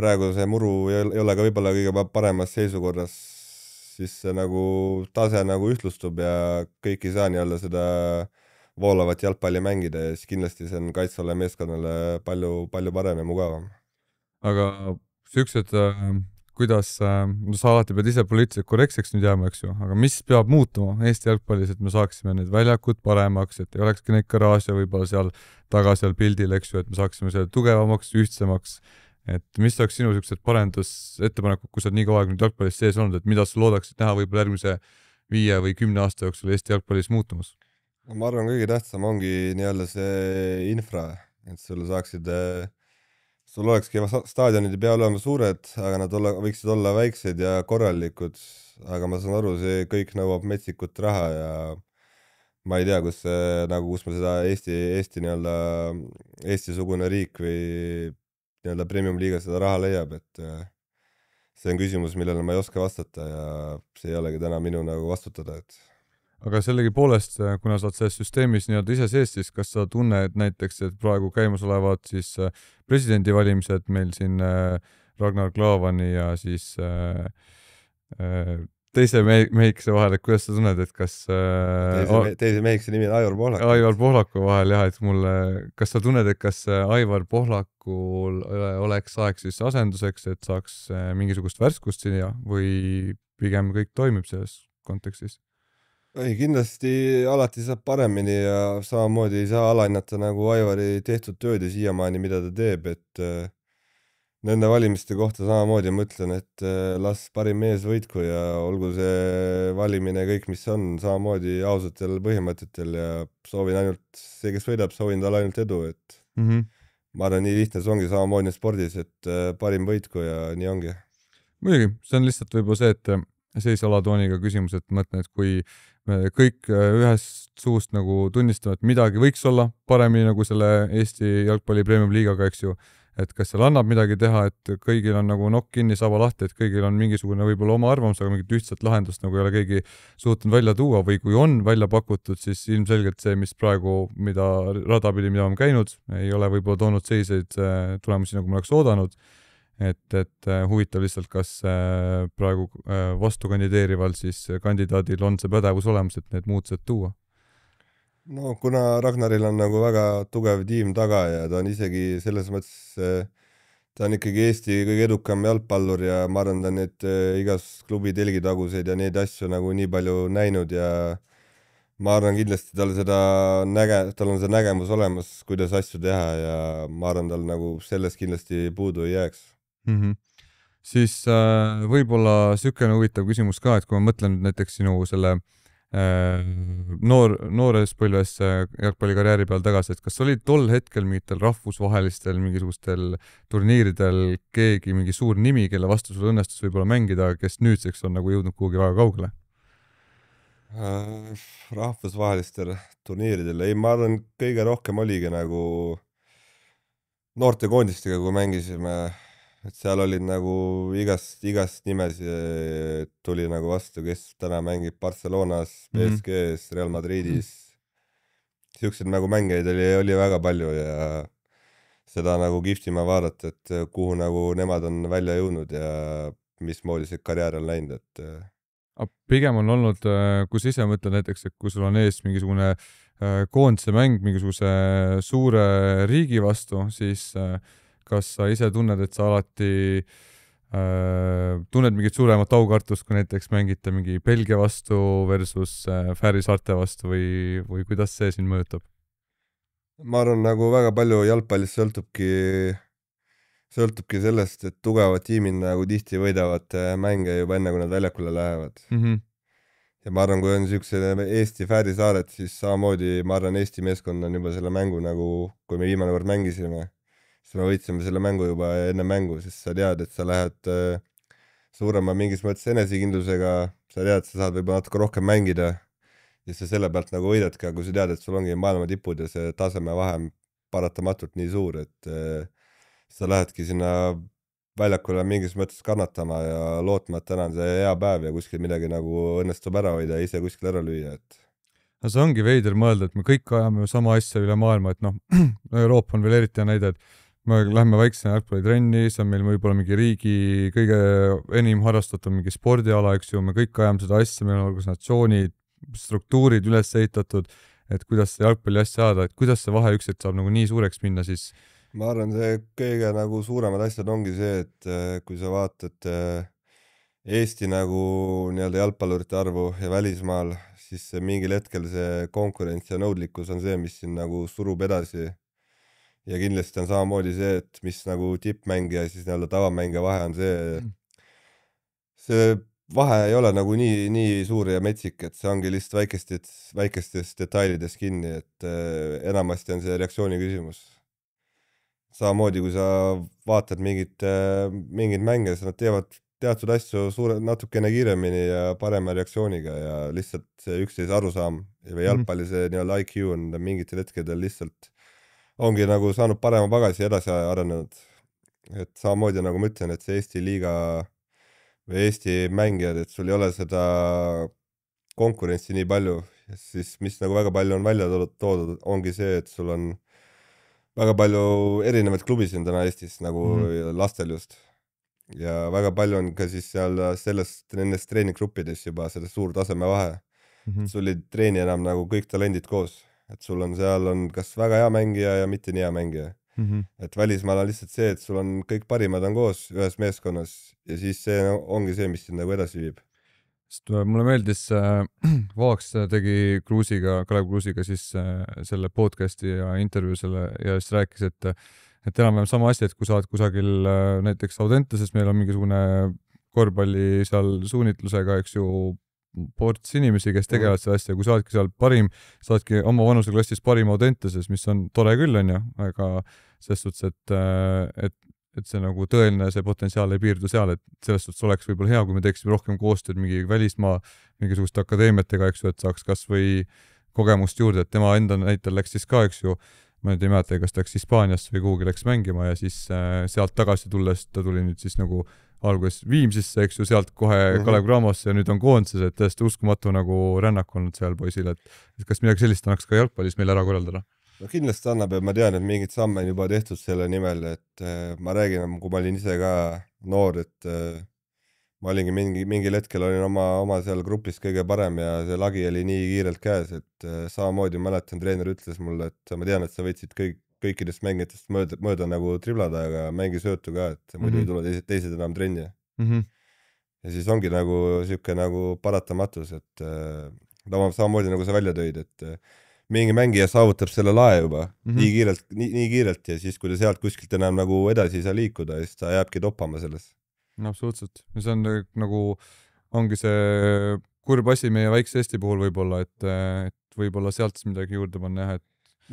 praegu see muru ei ole ka võib-olla kõige paremas seisukorras, siis see nagu tase nagu ühtlustub ja kõik ei saa nii-olla seda voolavat jalgpalli mängida ja siis kindlasti see on kaitsvale meeskonnale palju parem ja mugavam. Aga siuksed, kuidas, sa alati pead ise poliitiliselt korrektseks nüüd jääma, eks ju, aga mis peab muutuma Eesti jalgpallis, et me saaksime need väljakud paremaks, et ei olekski neid garaaže võib-olla seal taga seal pildil, eks ju, et me saaksime selle tugevamaks, ühtsemaks, et mis oleks sinu siuksed parendusettepanekud, kui sa oled nii kaua aeg nüüd jalgpallis sees olnud, et mida sa loodaksid näha võib-olla järgmise 5 või 10 aasta jooksul Eesti jalgpallis muutumas? Ma arvan, kõige tähtsam ongi nii-öelda see infra, et sul olekski staadionid ei pea olema suured, aga nad võiksid olla väiksed ja korralikud, aga ma saan aru, see kõik nõuab metsikut raha ja ma ei tea, kus nagu, kus ma seda Eesti nii-öelda, Eesti-sugune riik või nii-öelda premium-liiga seda raha leiab, et see on küsimus, millele ma ei oska vastata ja see ei olegi täna minu nagu vastutada, et aga sellegipoolest, kuna sa oled selles süsteemis nii-öelda ise sees, siis kas sa tunned näiteks, et praegu käimasolevad siis presidendivalimised meil siin Ragnar Klavani ja siis teise mehikese vahel, et kuidas sa tunned, et kas teise mehikese nimi on Aivar Pohlak. Aivar Pohlaku vahel jah, et mulle, kas sa tunned, et kas Aivar Pohlakul oleks aeg siis asenduseks, et saaks mingisugust värskust siia või pigem kõik toimib selles kontekstis? ei, kindlasti alati saab paremini ja samamoodi ei saa alahinnata nagu Aivari tehtud tööd ja siiamaani, mida ta teeb, et nende valimiste kohta samamoodi mõtlen, et las parim mees võitku ja olgu see valimine kõik, mis on, samamoodi ausatel põhimõtetel ja soovin ainult, see, kes võidab, soovin talle ainult edu, et ma arvan, nii lihtne see ongi samamoodi spordis, et parim võitku ja nii ongi. muidugi, see on lihtsalt võib-olla see, et sellise alatooniga küsimus, et mõtlen, et kui me kõik ühest suust nagu tunnistame, et midagi võiks olla paremini nagu selle Eesti jalgpalli premium-liigaga, eks ju, et kas seal annab midagi teha, et kõigil on nagu nokk kinni, saba lahti, et kõigil on mingisugune võib-olla oma arvamus, aga mingit ühtset lahendust nagu ei ole keegi suutnud välja tuua või kui on välja pakutud, siis ilmselgelt see, mis praegu, mida radapidi, mida on käinud, ei ole võib-olla toonud selliseid tulemusi, nagu me oleks oodanud. Et huvitav lihtsalt, kas praegu vastu kandideerival siis kandidaadil on see pädevus olemas, et need muutused tuua? no kuna Ragnaril on nagu väga tugev tiim taga ja ta on isegi selles mõttes, ta on ikkagi Eesti kõige edukam jalgpallur ja ma arvan, ta on need igas klubi telgitaguseid ja neid asju nagu nii palju näinud ja ma arvan kindlasti tal on see nägemus olemas, kuidas asju teha ja ma arvan, tal nagu sellest kindlasti puudu ei jääks. Siis võib-olla niisugune huvitav küsimus ka, et kui ma mõtlen näiteks sinu selle noores põlves jalgpallikarjääri peal tagasi, et kas oli tol hetkel mingitel rahvusvahelistel mingisugustel turniiridel keegi, mingi suur nimi, kelle vastu sul õnnestus võib-olla mängida, kes nüüdseks on nagu jõudnud kuhugi väga kaugele? Rahvusvahelistel turniiridel, ei, ma arvan, kõige rohkem oligi nagu noortekoondistega, kui mängisime, et seal olid nagu igast nimesid tuli nagu vastu, kes täna mängib Barcelonas, PSG-s, Real Madridis. Siukseid nagu mängeid oli väga palju ja seda nagu kihvtima vaadata, et kuhu nagu nemad on välja jõudnud ja mismoodi see karjäär on läinud, et pigem on olnud, kui sa ise mõtled näiteks, et kui sul on ees mingisugune koondise mäng mingisuguse suure riigi vastu, siis kas sa ise tunned, et sa alati tunned mingit suuremat aukartust, kui näiteks mängite mingi Belgia vastu versus Fääri saarte vastu või kuidas see sind mõjutab? ma arvan, nagu väga palju jalgpallis sõltubki sellest, et tugevad tiimid nagu tihti võidavad mänge juba enne, kui nad väljakule lähevad. Ja ma arvan, kui on niisugused Eesti Fääri saared, siis samamoodi ma arvan, Eesti meeskond on juba selle mängu nagu, kui me viimane kord mängisime, siis me võitsime selle mängu juba enne mängu, sest sa tead, et sa lähed suurema mingis mõttes enesekindlusega, sa tead, sa saad võib-olla natuke rohkem mängida ja sa selle pealt nagu võidadki, aga kui sa tead, et sul ongi maailma tipud ja see taseme vahe on paratamatult nii suur, et sa lähedki sinna väljakule mingis mõttes kannatama ja lootma, et täna on see hea päev ja kuskil midagi nagu õnnestub ära hoida ja ise kuskil ära lüüa, et no see ongi veider mõelda, et me kõik ajame sama asja üle maailma, et noh, Euroopa on veel eriti hea näide, et me lähme väikse jalgpallitrenni, see on meil võib-olla mingi riigi kõige enim harrastatud mingi spordiala, eks ju, me kõik ajame seda asja, meil on organisatsioonid, struktuurid üles ehitatud, et kuidas see jalgpalli asja saada, et kuidas see vahe ükskord saab nagu nii suureks minna, siis ma arvan, see kõige nagu suuremad asjad ongi see, et kui sa vaatad Eesti nagu nii-öelda jalgpallurite arvu ja välismaal, siis mingil hetkel see konkurents ja nõudlikkus on see, mis siin nagu surub edasi. Ja kindlasti on samamoodi see, et mis nagu tippmängija ja siis nii-öelda tavamängija vahe on see vahe ei ole nagu nii suur ja metsik, et see ongi lihtsalt väikestes detailides kinni, et enamasti on see reaktsiooni küsimus. Samamoodi, kui sa vaatad mingid mänge, siis nad teevad teatud asju natukene kiiremini ja parema reaktsiooniga ja lihtsalt see üksteise arusaam või jalgpalli see nii-öelda IQ on mingitel hetkedel lihtsalt ongi nagu saanud parema pagasi edasi arenenud. et samamoodi nagu ma ütlen, et see Eesti liiga või Eesti mängijad, et sul ei ole seda konkurentsi nii palju, siis mis nagu väga palju on välja toodud, ongi see, et sul on väga palju erinevaid klubisid on täna Eestis nagu lastel just. ja väga palju on ka siis seal nendes treeninggruppides juba seda suur tasemevahe. sul ei treeni enam nagu kõik talendid koos, et sul on seal on kas väga hea mängija ja mitte nii hea mängija. et välismaal on lihtsalt see, et sul on kõik parimad on koos ühes meeskonnas ja siis see ongi see, mis sind nagu edasi viib. sest mulle meeldis Vaaks tegi Kalev Kruusiga siis selle podcast'i ja intervjuu selle ja siis rääkis, et enam-vähem sama asi, et kui sa oled kusagil näiteks Audenteses, meil on mingisugune korvpalli seal suunitlusega, eks ju, ports inimesi, kes tegelevad selle asja, kui sa oledki seal parim, sa oledki oma vanuseklassis parim Audenteses, mis on tore küll, on ju, aga selles suhtes, et see nagu tõeline see potentsiaal ei piirdu seal, et selles suhtes oleks võib-olla hea, kui me teeksime rohkem koostööd mingi välismaa mingisuguste akadeemiatega, eks ju, et saaks kas või kogemust juurde, et tema enda näitel läks siis ka, eks ju, ma nüüd ei mäleta, kas ta läks Hispaaniasse või kuhugi läks mängima ja siis sealt tagasi tulles ta tuli nüüd siis nagu alguses Viimsisse, eks ju, sealt kohe Kalev Cramosse ja nüüd on koondises, et täiesti uskumatu nagu rännak olnud seal poisil, et kas midagi sellist annaks ka jalgpallis meil ära korraldada? no kindlasti annab ja ma tean, et mingid samme on juba tehtud selle nimel, et ma räägin, kui ma olin ise ka noor, et ma olingi mingil hetkel olin oma seal grupis kõige parem ja see lagi oli nii kiirelt käes, et samamoodi mäletan, treener ütles mulle, et ma tean, et sa võtsid kõikidest mängijatest mööda nagu triblada, aga mängi söötu ka, et muidu ei tule teised enam trenni. ja siis ongi nagu siuke nagu paratamatus, et samamoodi nagu sa välja tõid, et mingi mängija saavutab selle lae juba nii kiirelt ja siis, kui ta sealt kuskilt enam nagu edasi ei saa liikuda, siis ta jääbki toppama selles. No absoluutselt. See on nagu, ongi see kurb asi meie väikse Eesti puhul võib-olla, et võib-olla sealt midagi juurde panna jah, et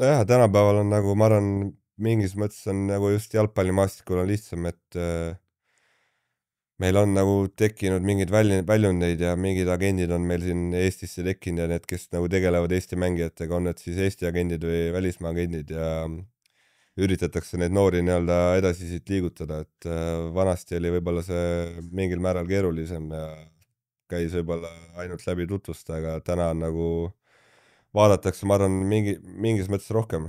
nojah, tänapäeval on nagu, ma arvan, mingis mõttes on nagu just jalgpallimaastikul on lihtsam, et meil on nagu tekkinud mingeid väljundeid ja mingid agendid on meil siin Eestisse tekkinud ja need, kes nagu tegelevad Eesti mängijatega, on need siis Eesti agendid või välismaa agendid ja üritatakse neid noori nii-öelda edasi siit liigutada, et vanasti oli võib-olla see mingil määral keerulisem ja käis võib-olla ainult läbi tutvusta, aga täna on nagu vaadatakse, ma arvan, mingis mõttes rohkem.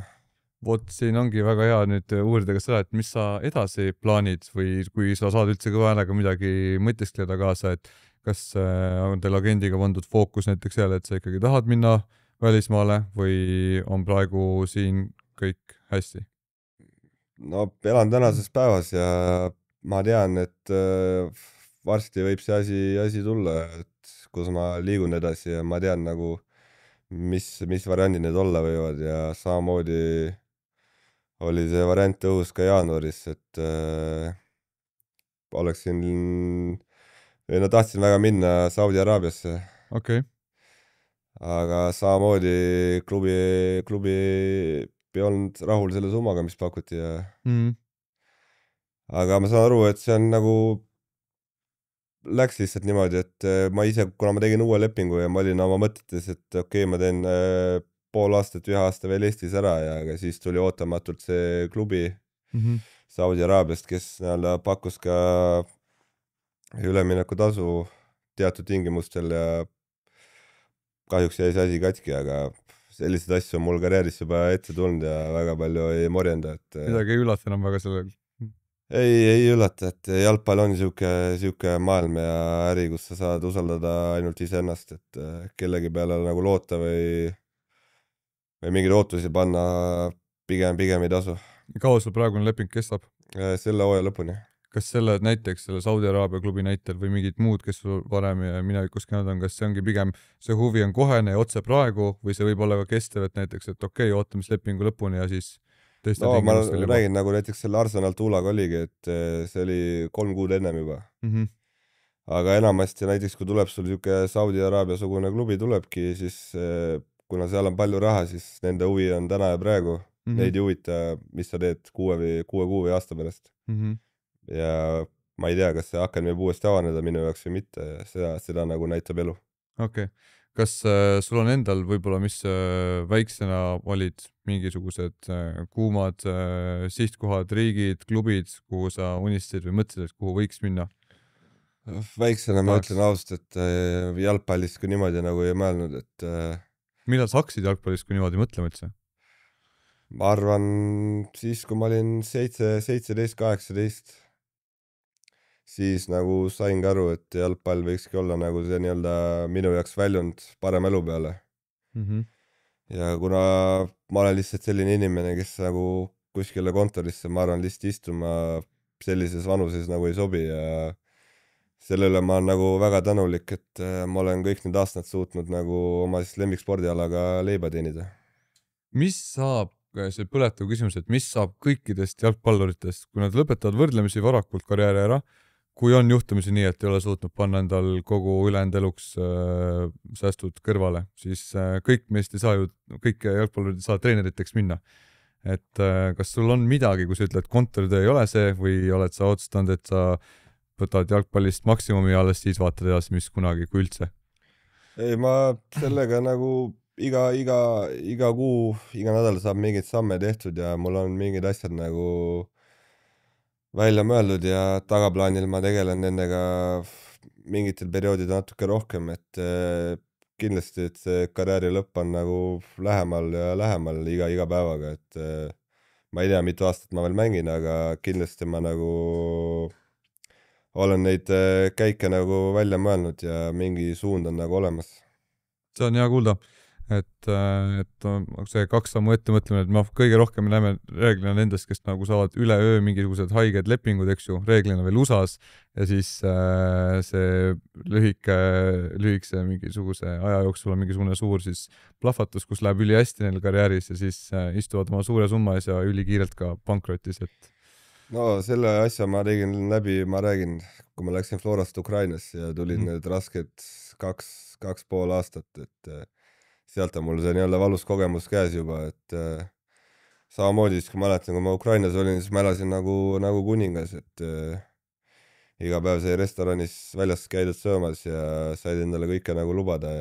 Vot siin ongi väga hea nüüd uurida ka seda, et mis sa edasi plaanid või kui sa saad üldse kõva häälega midagi mõtiskleda kaasa, et kas on teil agendiga pandud fookus näiteks jälle, et sa ikkagi tahad minna välismaale või on praegu siin kõik hästi? No elan tänases päevas ja ma tean, et varsti võib see asi tulla, et kus ma liigun edasi ja ma tean nagu mis variandid need olla võivad ja samamoodi oli see variant õhus ka jaanuaris, et tahtsin väga minna Saudi Araabiasse. Okay. Aga samamoodi klubi ei olnud rahul selle summaga, mis pakuti ja aga ma saan aru, et see on nagu läks lihtsalt niimoodi, et ma ise, kuna ma tegin uue lepingu ja ma olin oma mõtetes, et okei, ma teen pool aastat, 1 aasta veel Eestis ära ja siis tuli ootamatult see klubi Saudi Araabiast, kes nii-öelda pakkus ka üleminekutasu teatud tingimustel ja kahjuks jäi see asi katki, aga selliseid asju on mul karjääris juba ette tulnud ja väga palju ei morjenda, et midagi ei üllata enam väga sellel. Ei üllata, et jalgpall on siuke maailm ja äri, kus sa saad usaldada ainult iseennast, et kellegi peale nagu loota või mingeid ootusi panna pigem ei tasu. Kaua sul praegune leping kestab? Selle hooaja lõpuni. Kas näiteks selle Saudi Araabia klubi näitel või mingid muud, kes sul varem ja minevikus käinud on, kas see ongi pigem, see huvi on kohene ja otse praegu või see võib olla ka kestev, et näiteks, et okei, ootame lepingu lõpuni ja siis no ma räägin nagu näiteks selle Arsenal Tuulaga oligi, et see oli 3 kuud ennem juba. Aga enamasti näiteks, kui tuleb sul niisugune Saudi Araabia sugune klubi tulebki, siis kuna seal on palju raha, siis nende huvi on täna ja praegu. Neid ei huvita, mis sa teed 6 kuu või aasta pärast. Ja ma ei tea, kas see aken võib uuesti avaneda minu jaoks või mitte, seda nagu näitab elu. okei okay. Kas sul on endal võib-olla, mis väiksena olid mingisugused kuumad sihtkohad, riigid, klubid, kuhu sa unistasid või mõtlesid, et kuhu võiks minna? Väiksena ma ütlen ausalt, et jalgpallist kui niimoodi nagu ei mõelnud, et millal sa hakkasid jalgpallist kui niimoodi mõtlema üldse? ma arvan siis, kui ma olin 17, 18, siis nagu saingi aru, et jalgpall võikski olla nagu see nii-öelda minu jaoks väljund parema elu peale. Ja kuna ma olen lihtsalt selline inimene, kes nagu kuskile kontorisse, ma arvan, lihtsalt istuma sellises vanuses nagu ei sobi ja selle üle ma olen nagu väga tänulik, et ma olen kõik need aastad suutnud nagu oma siis lemmikspordialaga leiba teenida. Mis saab, see põletav küsimus, et mis saab kõikidest jalgpalluritest, kui nad lõpetavad võrdlemisi varakult karjääri ära, kui on juhtumisi nii, et ei ole suutnud panna endal kogu ülejäänud eluks säästud kõrvale, siis kõik meist ei saa ju, kõik jalgpallurid ei saa treeneriteks minna. Et kas sul on midagi, kui sa ütled, kontoritöö ei ole see või oled sa otsustanud, et sa võtad jalgpallist maksimumi ja alles siis vaatad edasi, mis kunagi, kui üldse? Ei, ma sellega nagu iga kuu, iga nädal saab mingeid samme tehtud ja mul on mingid asjad nagu välja mõeldud ja tagaplaanil ma tegelen nendega mingitel perioodidel natuke rohkem, et kindlasti, et see karjääri lõpp on nagu lähemal ja lähemal iga päevaga, et ma ei tea, mitu aastat ma veel mängin, aga kindlasti ma nagu olen neid käike nagu välja mõelnud ja mingi suund on nagu olemas. See on hea kuulda, et see 2 sammu ettemõtlemine, et me kõige rohkem näeme reeglina nendest, kes nagu saavad üleöö mingisugused haiged lepingud, eks ju, reeglina veel USA-s ja siis see lühikese mingisuguse aja jooksul on mingisugune suur siis plahvatus, kus läheb üli hästi neil karjääris ja siis istuvad oma suure summa ees ja ülikiirelt ka pankrotis, et no selle asja ma tegin läbi, ma räägin, kui ma läksin Florast Ukrainasse ja tulid need rasked 2,5 aastat, et sealt on mul see nii-öelda valus kogemus käes juba, et samamoodi siis, kui mäletan, kui ma Ukrainas olin, siis ma elasin nagu kuningas, et iga päev sai restoranis väljas käidud söömas ja said endale kõike nagu lubada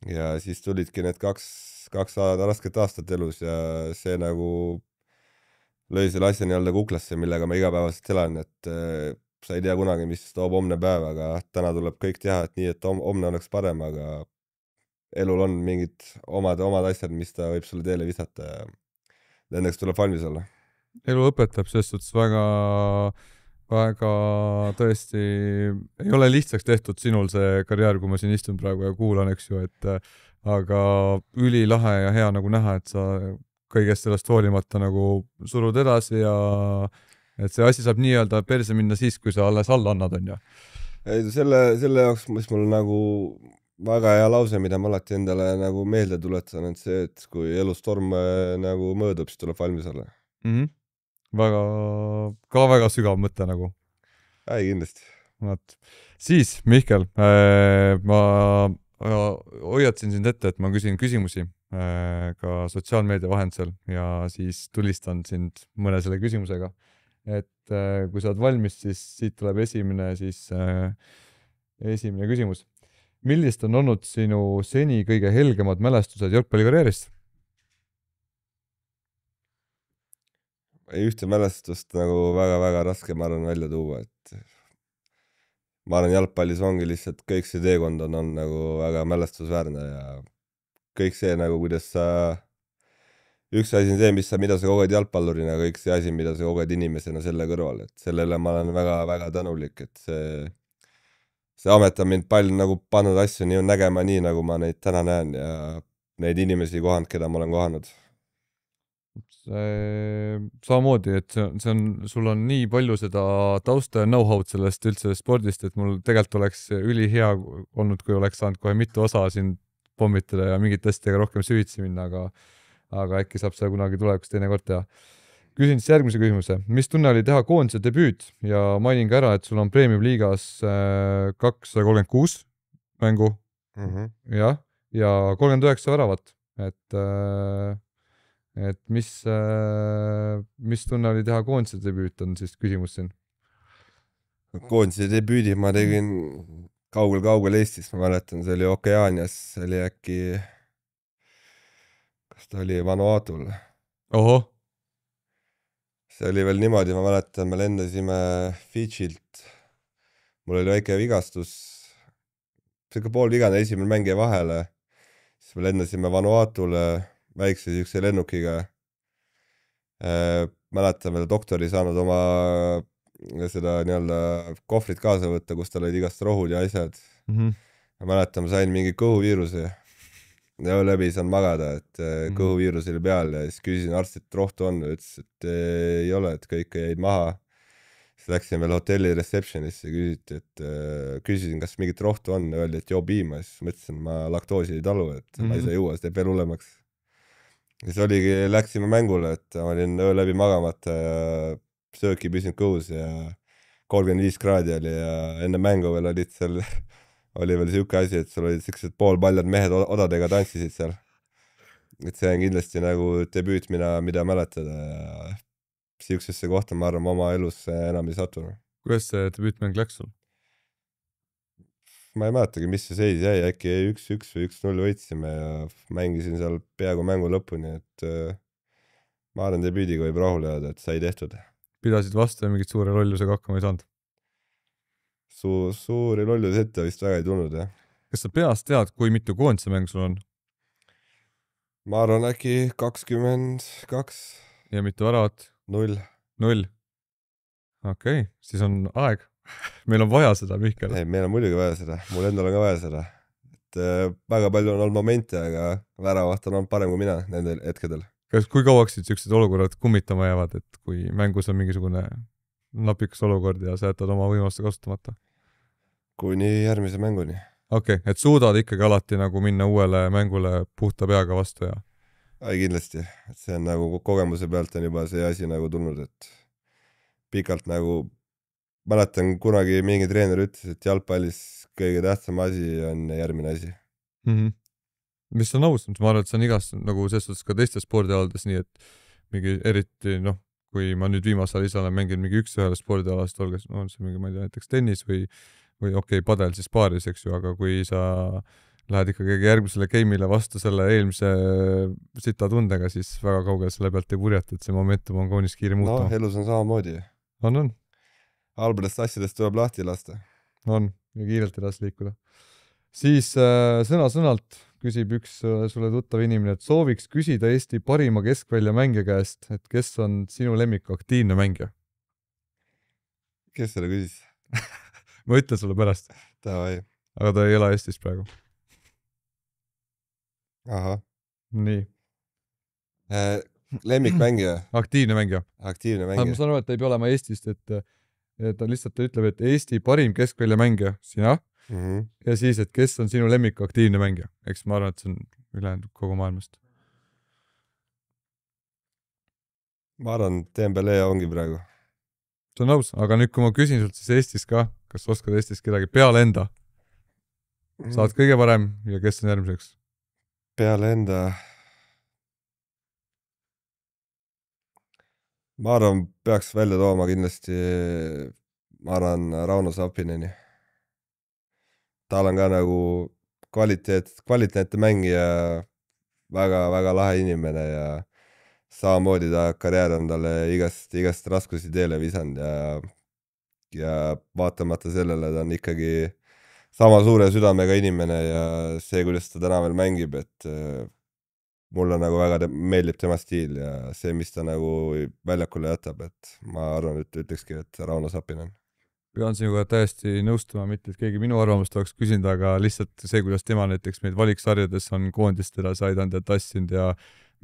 ja siis tulidki need kaks rasket aastat elus ja see nagu lõi selle asja nii-öelda kuklasse, millega ma igapäevaselt elan, et sa ei tea kunagi, mis toob homne päev, aga täna tuleb kõik teha, et nii, et homne oleks parem, aga elul on mingid omad asjad, mis ta võib sulle teele visata ja nendeks tuleb valmis olla. Elu õpetab selles suhtes väga tõesti, ei ole lihtsaks tehtud sinul see karjäär, kui ma siin istun praegu ja kuulan, eks ju, et aga ülilahe ja hea nagu näha, et sa kõigest sellest hoolimata nagu surud edasi ja et see asi saab nii-öelda perse minna siis, kui sa alles alla annad, on ju. Ei, selle jaoks, mis mul nagu väga hea lause, mida ma alati endale nagu meelde tuletan, et see, et kui elustorm nagu möödub, siis tuleb valmis olla. Väga sügav mõte nagu. Ei, kindlasti. Siis, Mihkel, ma hoiatasin sind ette, et ma küsin küsimusi ka sotsiaalmeedia vahendusel ja siis tulistan sind mõne selle küsimusega. Et kui sa oled valmis, siis siit tuleb esimene küsimus. Millised on olnud sinu seni kõige helgemad mälestused jalgpallikarjäärist? Ei ühte mälestust nagu väga raske, ma arvan, välja tuua, et ma arvan, jalgpallis ongi lihtsalt kõik see teekond on nagu väga mälestusväärne ja kõik see nagu, kuidas sa üks asi on see, mida sa koged jalgpallurina, kõik see asi, mida sa koged inimesena selle kõrval, et sellele ma olen väga tänulik, et see amet on mind palju nagu pannud asju nii nägema nii, nagu ma neid täna näen ja neid inimesi kohanud, keda ma olen kohanud. Samamoodi, et sul on nii palju seda tausta ja know-how'd sellest üldse spordist, et mul tegelikult oleks ülihea olnud, kui oleks saanud kohe mitu osa siin pommitada ja mingit asjadega rohkem süvitsi minna, aga äkki saab seda kunagi tulevikus teinekord teha. Küsin siis järgmise küsimuse. Mis tunne oli teha koondise debüüt ja mainin ka ära, et sul on Premium liigas 236 mängu ja 39 väravat. Et mis tunne oli teha koondise debüüt on siis küsimus siin? koondise debüüdi ma tegin kaugel-kaugel Eestis, ma mäletan, see oli Okeaanias, see oli äkki, kas ta oli Vanuatul? ohoh, see oli veel niimoodi, ma mäletan, me lendasime Fidžilt, mul oli väike vigastus, siuke poolvigane, esimene mäng jäi vahele, siis me lendasime Vanuatule väikse siukse lennukiga. Mäletan veel, doktor ei saanud oma seda nii-öelda kohvrit kaasa võtta, kus tal olid igast rohud ja asjad. Ma mäletan, ma sain mingi kõhuviiruse ja öö läbi ei saanud magada, et kõhuviirus oli peal ja siis küsisin arstilt, et rohtu on, ütles, et ei ole, et kõik jäid maha. Siis läksin veel hotelli receptionisse ja küsiti, et küsisin, kas mingit rohtu on, öeldi, et joo piima, siis mõtlesin, ma laktoosi ei talu, et ma ei saa juua, see teeb veel hullemaks. Siis oligi, läksime mängule, et ma olin öö läbi magamata ja sööki püsinud kõhus ja 35 kraadi oli ja enne mängu veel olid seal, oli veel siuke asi, et sul olid siuksed poolpaljad mehed odadega tantsisid seal. Et see on kindlasti nagu debüüt, mida mäletada ja siuksesse kohta ma arvan, oma elus enam ei satunud. kuidas see debüütmäng läks sul? Ma ei mäletagi, mis see seis jäi, äkki 1-1 või 1-0 võitsime ja mängisin seal peaaegu mängu lõpuni, et ma arvan, debüüdiga võib rahule jääda, et sai tehtud. Pidasid vastu ja mingit suure lollusega hakkama ei saanud? Suuri lollusi ette vist väga ei tulnud, jah. Kas sa peast tead, kui mitu koondise mäng sul on? Ma arvan, äkki 22. Ja mitu väravat? 0. Okei, siis on aeg. Meil on vaja seda, Mihkel. Ei, meil on muidugi vaja seda, mul endal on ka vaja seda. Et väga palju on olnud momente, aga väravaht on olnud parem kui mina nendel hetkedel. Kas kui kauaks siuksed olukorrad kummitama jäävad, et kui mängus on mingisugune napikas olukord ja sa jätad oma võimaluste kasutamata? Kuni järgmise mänguni. Okei, et suudad ikkagi alati nagu minna uuele mängule puhta peaga vastu ja? Ai, kindlasti, et see on nagu kogemuse pealt on juba see asi nagu tulnud, et pikalt nagu mäletan kunagi mingi treener ütles, et jalgpallis kõige tähtsam asi on järgmine asi. Mis on aus, ma arvan, et see on igas nagu selles suhtes ka teistes spordialades nii, et mingi eriti kui ma nüüd viimasel ise olen mänginud mingi üks-ühele spordialast, olges see mingi, ma ei tea, näiteks tennis või okei, padel siis paaris, eks ju, aga kui sa lähed ikkagi järgmisele game'ile vastu selle eelmise sita tundega, siis väga kaugel selle pealt ei purjata, et see momentum on kaunis kiire muutuma. Elus on samamoodi. On. Halbadest asjadest tuleb lahti lasta. On, ja kiirelt edasi liikuda. Siis sõna-sõnalt küsib üks sulle tuttav inimene, et sooviks küsida Eesti parima keskvälja mängija käest, et kes on sinu lemmik aktiivne mängija? Kes selle küsis? Ma ütlen sulle pärast. Tavai. Aga ta ei ela Eestis praegu. Aha. Nii. Lemmikmängija? Aktiivne mängija. Aktiivne mängija. Ma saan aru, et ta ei pea olema Eestist, et ta lihtsalt ütleb, et Eesti parim keskvälja mängija, sina, ja siis, et kes on sinu lemmik aktiivne mängija. Eks ma arvan, et see on ülejäänud kogu maailmast. Ma arvan, Dembele ongi praegu. See on aus, aga nüüd, kui ma küsin sult siis Eestis ka, kas oskad Eestis kedagi peale enda? Saad kõige parem ja kes on järgmiseks? Peale enda... Ma arvan, peaks välja tooma kindlasti, ma arvan, Rauno Sapineni. Tal on ka nagu kvaliteetne mängija, väga lahe inimene ja samamoodi ta karjäär on talle igast raskusi teele visanud ja vaatamata sellele ta on ikkagi sama suure südamega inimene ja see, kuidas ta täna veel mängib, et mulle nagu väga meeldib tema stiil ja see, mis ta nagu väljakule jätab, et ma arvan, et ütlekski, et Rauno Sapinen. Pean sinuga täiesti nõustuma, mitte et keegi minu arvamust oleks küsinud, aga lihtsalt see, kuidas tema näiteks meid valiksarjades on koondist edasi aidanud ja tassinud ja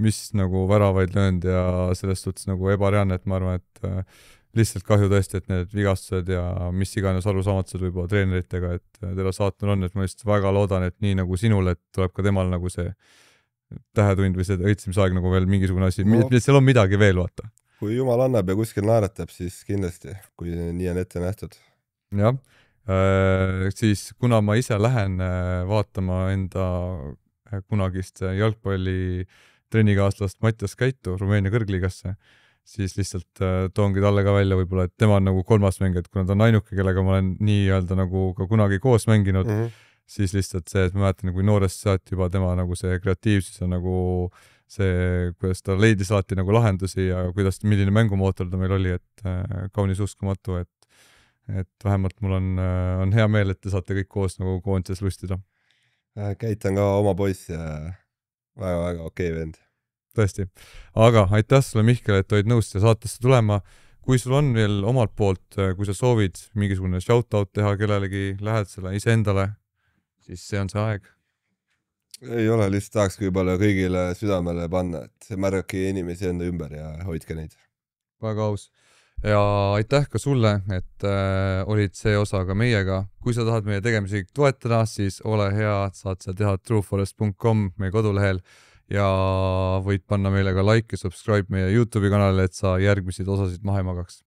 mis nagu väravaid löönud ja sellest suhtes nagu ebareaalne, et ma arvan, et lihtsalt kahju tõesti, et need vigastused ja mis iganes arusaamatused võib-olla treeneritega, et teda saatnud on, et ma just väga loodan, et nii nagu sinul, et tuleb ka temal nagu see tähetund või see õitsemisaeg nagu veel mingisugune asi, seal on midagi veel, vaata. Kui Jumal annab ja kuskil naeratab, siis kindlasti, kui nii on ette nähtud. Jah, siis kuna ma ise lähen vaatama enda kunagist jalgpalli trennikaaslast Mattias Käitu Rumeenia kõrgliigasse, siis lihtsalt toongi talle ka välja võib-olla, et tema on nagu kolmas mängija, et kuna ta on ainuke, kellega ma olen nii-öelda nagu ka kunagi koos mänginud, siis lihtsalt see, et ma mäletan, kui noorest saati juba tema nagu see kreatiivsus on nagu see, kuidas ta leidis alati nagu lahendusi ja milline mängumootor ta meil oli, et kaunis uskumatu, et vähemalt mul on hea meel, et te saate kõik koos nagu koondises lustida. Keit on ka oma poiss ja väga okei vend. Tõesti. Aga aitäh sulle, Mihkel, et olid nõus saatesse tulema. Kui sul on veel omalt poolt, kui sa soovid mingisugune shoutout teha kellelegi lähedasele iseendale, siis see on see aeg. Ei ole, lihtsalt tahaks võib-olla kõigile südamele panna, et märgake inimesi enda ümber ja hoidke neid. Väga aus. Ja aitäh ka sulle, et olid see osa ka meiega. Kui sa tahad meie tegemisi toetada, siis ole hea, saad sa teha trueforest.com meie kodulehel ja võid panna meile ka like ja subscribe meie YouTube'i kanalile, et sa järgmiseid osasid maha ei magaks.